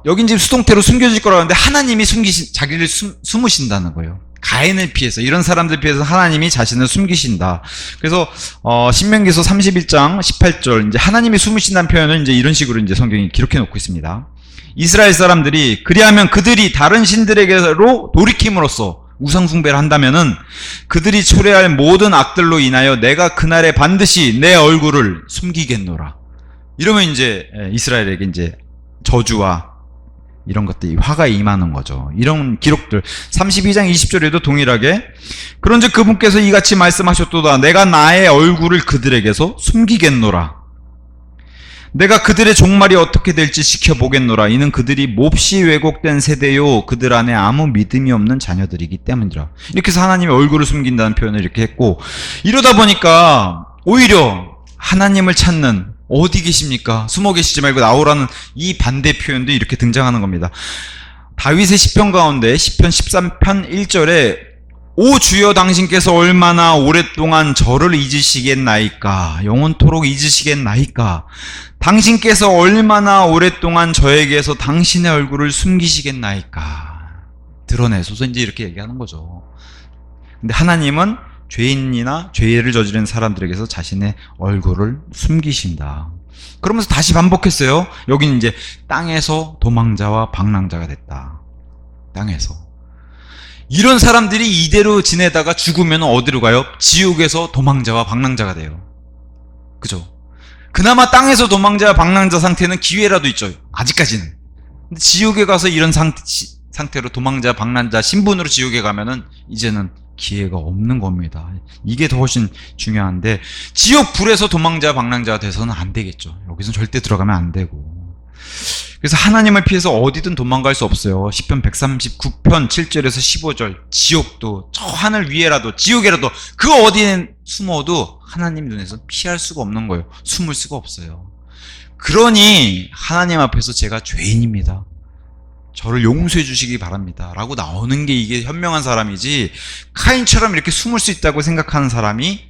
여긴 지금 수동태로 숨겨질 거라는데 하나님이 자기를 숨으신다는 거예요. 가인을 피해서, 이런 사람들 피해서 하나님이 자신을 숨기신다. 그래서 신명기서 31장 18절 이제 하나님이 숨으신다는 표현을 이제 이런 식으로 이제 성경이 기록해 놓고 있습니다. 이스라엘 사람들이 그리하면 그들이 다른 신들에게로 돌이킴으로써 우상 숭배를 한다면은 그들이 초래할 모든 악들로 인하여 내가 그날에 반드시 내 얼굴을 숨기겠노라. 이러면 이제 이스라엘에게 이제 저주와 이런 것들이 화가 임하는 거죠. 이런 기록들 32장 20절에도 동일하게 그런즉 그분께서 이같이 말씀하셨도다. 내가 나의 얼굴을 그들에게서 숨기겠노라. 내가 그들의 종말이 어떻게 될지 지켜보겠노라. 이는 그들이 몹시 왜곡된 세대요 그들 안에 아무 믿음이 없는 자녀들이기 때문이라. 이렇게 해서 하나님의 얼굴을 숨긴다는 표현을 이렇게 했고, 이러다 보니까 오히려 하나님을 찾는, 어디 계십니까? 숨어 계시지 말고 나오라는 이 반대 표현도 이렇게 등장하는 겁니다. 다윗의 시편 가운데 시편 13편 1절에 오 주여 당신께서 얼마나 오랫동안 저를 잊으시겠나이까? 영원토록 잊으시겠나이까? 당신께서 얼마나 오랫동안 저에게서 당신의 얼굴을 숨기시겠나이까? 드러내소서 이제 이렇게 얘기하는 거죠. 근데 하나님은 죄인이나 죄를 저지른 사람들에게서 자신의 얼굴을 숨기신다. 그러면서 다시 반복했어요. 여기는 이제 땅에서 도망자와 방랑자가 됐다. 땅에서. 이런 사람들이 이대로 지내다가 죽으면 어디로 가요? 지옥에서 도망자와 방랑자가 돼요. 그죠? 그나마 땅에서 도망자와 방랑자 상태는 기회라도 있죠. 아직까지는. 근데 지옥에 가서 이런 상태로 도망자, 방랑자 신분으로 지옥에 가면은 이제는 기회가 없는 겁니다. 이게 더 훨씬 중요한데, 지옥 불에서 도망자, 방랑자가 돼서는 안 되겠죠. 여기서는 절대 들어가면 안 되고. 그래서 하나님을 피해서 어디든 도망갈 수 없어요. 시편 139편 7절에서 15절 지옥도 저 하늘 위에라도 지옥에라도 그 어디에 숨어도 하나님 눈에서 피할 수가 없는 거예요. 숨을 수가 없어요. 그러니 하나님 앞에서 제가 죄인입니다. 저를 용서해 주시기 바랍니다. 라고 나오는 게 이게 현명한 사람이지, 카인처럼 이렇게 숨을 수 있다고 생각하는 사람이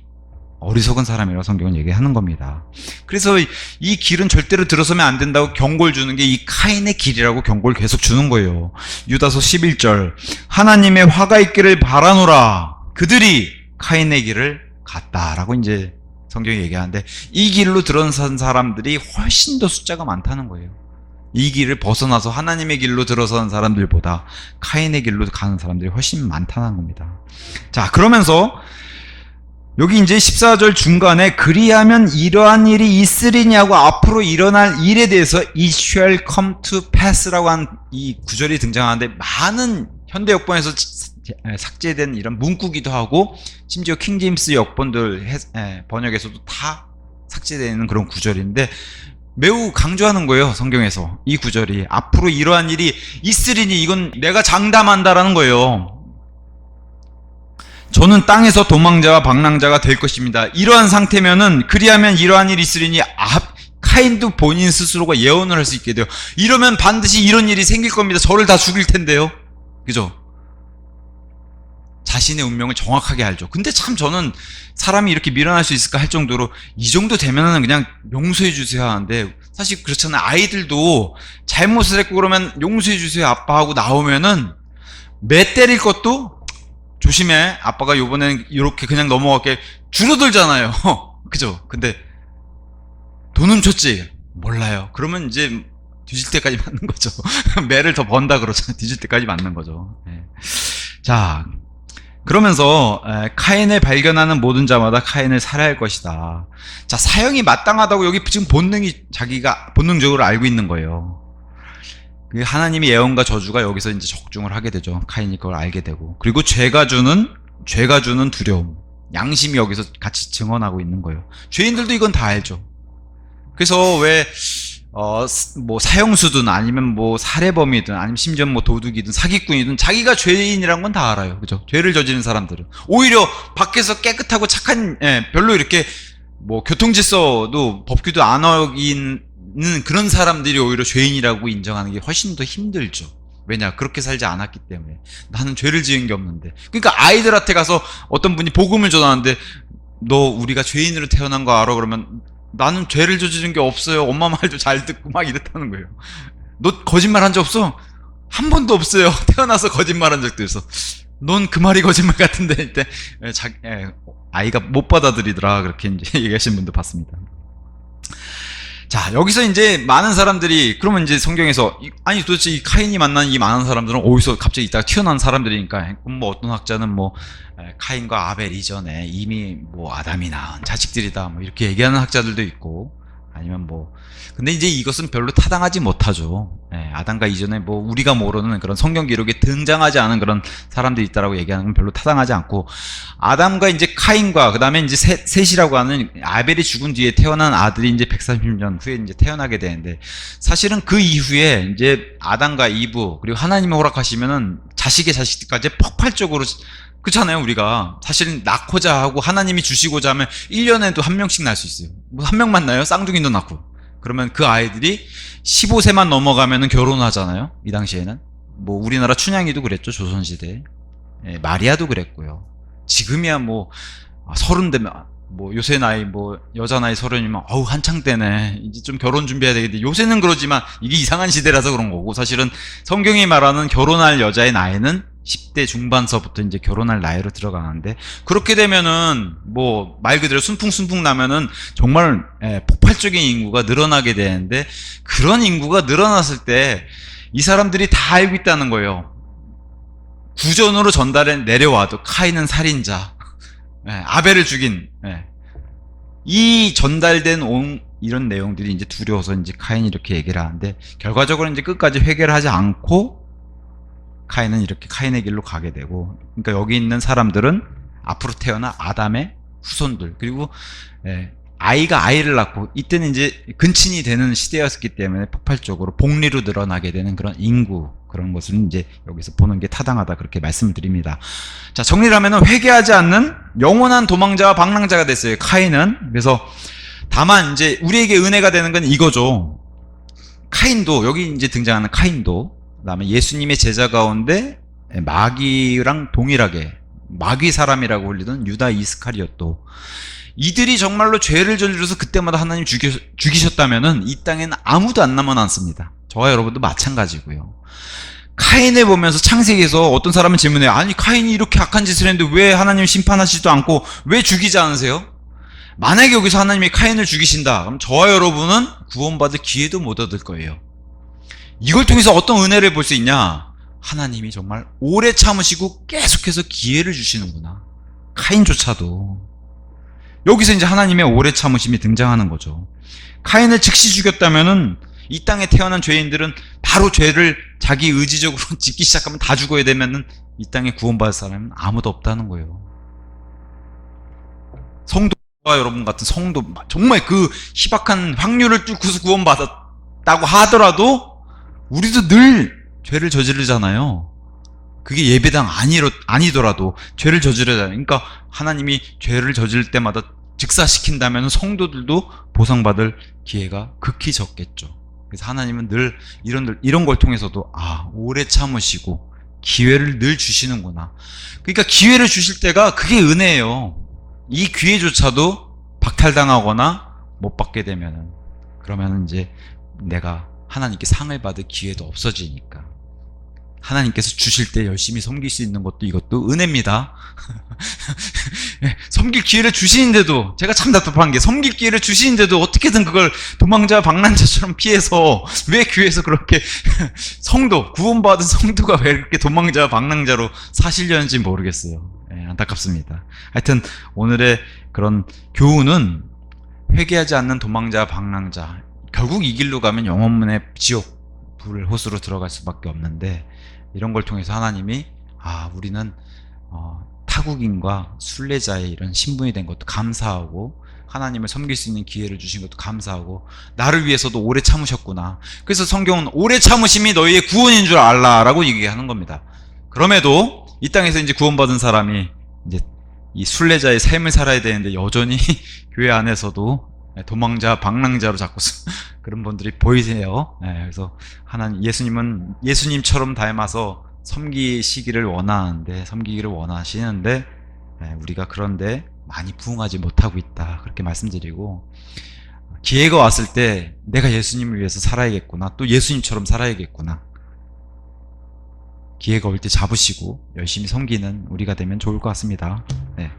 어리석은 사람이라고 성경은 얘기하는 겁니다. 그래서 이 길은 절대로 들어서면 안 된다고 경고를 주는 게 이 카인의 길이라고 경고를 계속 주는 거예요. 유다서 11절 하나님의 화가 있기를 바라노라. 그들이 카인의 길을 갔다라고 이제 성경이 얘기하는데, 이 길로 들어선 사람들이 훨씬 더 숫자가 많다는 거예요. 이 길을 벗어나서 하나님의 길로 들어선 사람들보다 카인의 길로 가는 사람들이 훨씬 많다는 겁니다. 자, 그러면서 여기 이제 14절 중간에 그리하면 이러한 일이 있으리냐고 앞으로 일어날 일에 대해서 it shall come to pass라고 한 이 구절이 등장하는데, 많은 현대 역본에서 삭제된 이런 문구기도 하고 심지어 킹제임스 역본들 번역에서도 다 삭제되는 그런 구절인데, 매우 강조하는 거예요. 성경에서 이 구절이 앞으로 이러한 일이 있으리니 이건 내가 장담한다라는 거예요. 저는 땅에서 도망자와 방랑자가 될 것입니다. 이러한 상태면은 그리하면 이러한 일이 있으리니 카인도 본인 스스로가 예언을 할 수 있게 돼요. 이러면 반드시 이런 일이 생길 겁니다. 저를 다 죽일 텐데요. 그죠? 자신의 운명을 정확하게 알죠. 근데 참 저는 사람이 이렇게 미련할 수 있을까 할 정도로 이 정도 되면은 그냥 용서해 주세요 하는데, 사실 그렇잖아요. 아이들도 잘못을 했고 그러면 용서해 주세요 아빠 하고 나오면은 매 때릴 것도 조심해 아빠가 요번에는 이렇게 그냥 넘어갈게 줄어들잖아요. 그죠? 근데 돈 훔쳤지? 몰라요. 그러면 이제 뒤질 때까지 맞는 거죠. 매를 더 번다 그러잖아요. 뒤질 때까지 맞는 거죠. 네. 자, 그러면서 카인을 발견하는 모든 자마다 카인을 살해할 것이다. 자, 사형이 마땅하다고 여기 지금 자기가 본능적으로 알고 있는 거예요. 그 하나님의 예언과 저주가 여기서 이제 적중을 하게 되죠. 카인이 그걸 알게 되고. 그리고 죄가 주는 두려움. 양심이 여기서 같이 증언하고 있는 거예요. 죄인들도 이건 다 알죠. 그래서 왜, 뭐 사형수든 아니면 뭐 살해범이든 아니면 심지어 뭐 도둑이든 사기꾼이든 자기가 죄인이란 건 다 알아요. 그죠? 죄를 저지른 사람들은. 오히려 밖에서 깨끗하고 착한, 별로 이렇게 뭐 교통질서도 법규도 안 어기는 그런 사람들이 오히려 죄인이라고 인정하는 게 훨씬 더 힘들죠. 왜냐? 그렇게 살지 않았기 때문에. 나는 죄를 지은 게 없는데. 그러니까 아이들한테 가서 어떤 분이 복음을 전하는데 너 우리가 죄인으로 태어난 거 알아? 그러면 나는 죄를 저지른 게 없어요. 엄마 말도 잘 듣고 막 이랬다는 거예요. 너 거짓말 한 적 없어? 한 번도 없어요. 태어나서 거짓말 한 적도 있어. 넌 그 말이 거짓말 같은데. 이때 아이가 못 받아들이더라. 그렇게 이제 얘기하시는 분도 봤습니다. 자, 여기서 이제 많은 사람들이, 그러면 이제 성경에서, 아니 도대체 이 카인이 만난 이 많은 사람들은 어디서 갑자기 이따가 튀어나온 사람들이니까, 뭐 어떤 학자는 뭐, 카인과 아벨 이전에 이미 뭐 아담이 낳은 자식들이다, 뭐 이렇게 얘기하는 학자들도 있고, 아니면 뭐, 근데 이제 이것은 별로 타당하지 못하죠. 아담과 이전에 뭐 우리가 모르는 그런 성경 기록에 등장하지 않은 그런 사람들이 있다라고 얘기하는 건 별로 타당하지 않고, 아담과 이제 카인과 그 다음에 이제 셋이라고 하는 아벨이 죽은 뒤에 태어난 아들이 이제 130년 후에 이제 태어나게 되는데, 사실은 그 이후에 이제 아담과 이브 그리고 하나님이 허락하시면은 자식의 자식들까지 폭발적으로, 그렇잖아요. 우리가 사실 낳고자 하고 하나님이 주시고자 하면 1년에도 한 명씩 낳을 수 있어요. 뭐 한 명만 낳아요? 쌍둥이도 낳고. 그러면 그 아이들이 15세만 넘어가면은 결혼하잖아요. 이 당시에는. 뭐 우리나라 춘향이도 그랬죠. 조선시대에. 마리아도 그랬고요. 지금이야 뭐 30대면, 뭐 요새 나이 뭐 여자 나이 30이면 어우 한창 때네, 이제 좀 결혼 준비해야 되겠는데, 요새는 그러지만 이게 이상한 시대라서 그런 거고, 사실은 성경이 말하는 결혼할 여자의 나이는 10대 중반서부터 이제 결혼할 나이로 들어가는데, 그렇게 되면은 뭐 말 그대로 순풍순풍 나면은 정말 폭발적인 인구가 늘어나게 되는데, 그런 인구가 늘어났을 때 이 사람들이 다 알고 있다는 거예요. 구전으로 전달해 내려와도 카인은 살인자, 아벨을 죽인, 이 전달된 이런 내용들이 이제 두려워서 이제 카인이 이렇게 얘기를 하는데, 결과적으로 이제 끝까지 회개를 하지 않고 카인은 이렇게 카인의 길로 가게 되고, 그러니까 여기 있는 사람들은 앞으로 태어나 아담의 후손들, 그리고 아이가 아이를 낳고, 이때는 이제 근친이 되는 시대였기 때문에 폭발적으로 복리로 늘어나게 되는 그런 인구, 그런 것을 이제 여기서 보는 게 타당하다, 그렇게 말씀을 드립니다. 자, 정리를 하면은 회개하지 않는 영원한 도망자와 방랑자가 됐어요, 카인은. 그래서 다만 이제 우리에게 은혜가 되는 건 이거죠. 카인도, 여기 이제 등장하는 카인도, 그다음에 예수님의 제자 가운데 마귀랑 동일하게 마귀 사람이라고 불리던 유다 이스카리ot도, 이들이 정말로 죄를 저질러서 그때마다 하나님 죽이셨다면은 이 땅에는 아무도 안 남아났습니다. 저와 여러분도 마찬가지고요. 카인을 보면서 창세기에서 어떤 사람은 질문해요. 아니 카인이 이렇게 악한 짓을 했는데 왜 하나님 심판하시지도 않고 왜 죽이지 않으세요? 만약에 여기서 하나님이 카인을 죽이신다, 그럼 저와 여러분은 구원받을 기회도 못 얻을 거예요. 이걸 통해서 어떤 은혜를 볼 수 있냐? 하나님이 정말 오래 참으시고 계속해서 기회를 주시는구나. 카인조차도. 여기서 이제 하나님의 오래 참으심이 등장하는 거죠. 카인을 즉시 죽였다면은 이 땅에 태어난 죄인들은 바로 죄를 자기 의지적으로 짓기 시작하면 다 죽어야 되면은 이 땅에 구원받을 사람은 아무도 없다는 거예요. 성도와 여러분 같은 성도, 정말 그 희박한 확률을 뚫고서 구원받았다고 하더라도 우리도 늘 죄를 저지르잖아요. 그게 예배당 아니더라도 죄를 저지르잖아요. 그러니까 하나님이 죄를 저지를 때마다 즉사시킨다면 성도들도 보상받을 기회가 극히 적겠죠. 그래서 하나님은 늘 이런 걸 통해서도 오래 참으시고 기회를 늘 주시는구나. 그러니까 기회를 주실 때가 그게 은혜예요. 이 기회조차도 박탈당하거나 못 받게 되면은, 그러면은 이제 내가 하나님께 상을 받을 기회도 없어지니까, 하나님께서 주실 때 열심히 섬길 수 있는 것도 이것도 은혜입니다. 섬길 기회를 주시는데도, 제가 참 답답한 게, 섬길 기회를 주시는데도 어떻게든 그걸 도망자 방랑자처럼 피해서, 왜 교회에서 그렇게 구원받은 성도가 왜 그렇게 도망자 방랑자로 사시려는지 모르겠어요. 예, 안타깝습니다. 하여튼 오늘의 그런 교훈은 회개하지 않는 도망자, 방랑자, 결국 이 길로 가면 영원문의 지옥 불 호수로 들어갈 수밖에 없는데, 이런 걸 통해서 하나님이 우리는 타국인과 순례자의 이런 신분이 된 것도 감사하고, 하나님을 섬길 수 있는 기회를 주신 것도 감사하고, 나를 위해서도 오래 참으셨구나. 그래서 성경은 오래 참으심이 너희의 구원인 줄 알라라고 얘기하는 겁니다. 그럼에도 이 땅에서 이제 구원받은 사람이 이제 이 순례자의 삶을 살아야 되는데, 여전히 교회 안에서도 도망자, 방랑자로 자꾸 그런 분들이 보이세요. 그래서 하나님, 예수님은 예수님처럼 닮아서 섬기시기를 원하시는데, 우리가 그런데 많이 부응하지 못하고 있다, 그렇게 말씀드리고, 기회가 왔을 때 내가 예수님을 위해서 살아야겠구나, 또 예수님처럼 살아야겠구나, 기회가 올 때 잡으시고 열심히 섬기는 우리가 되면 좋을 것 같습니다. 네.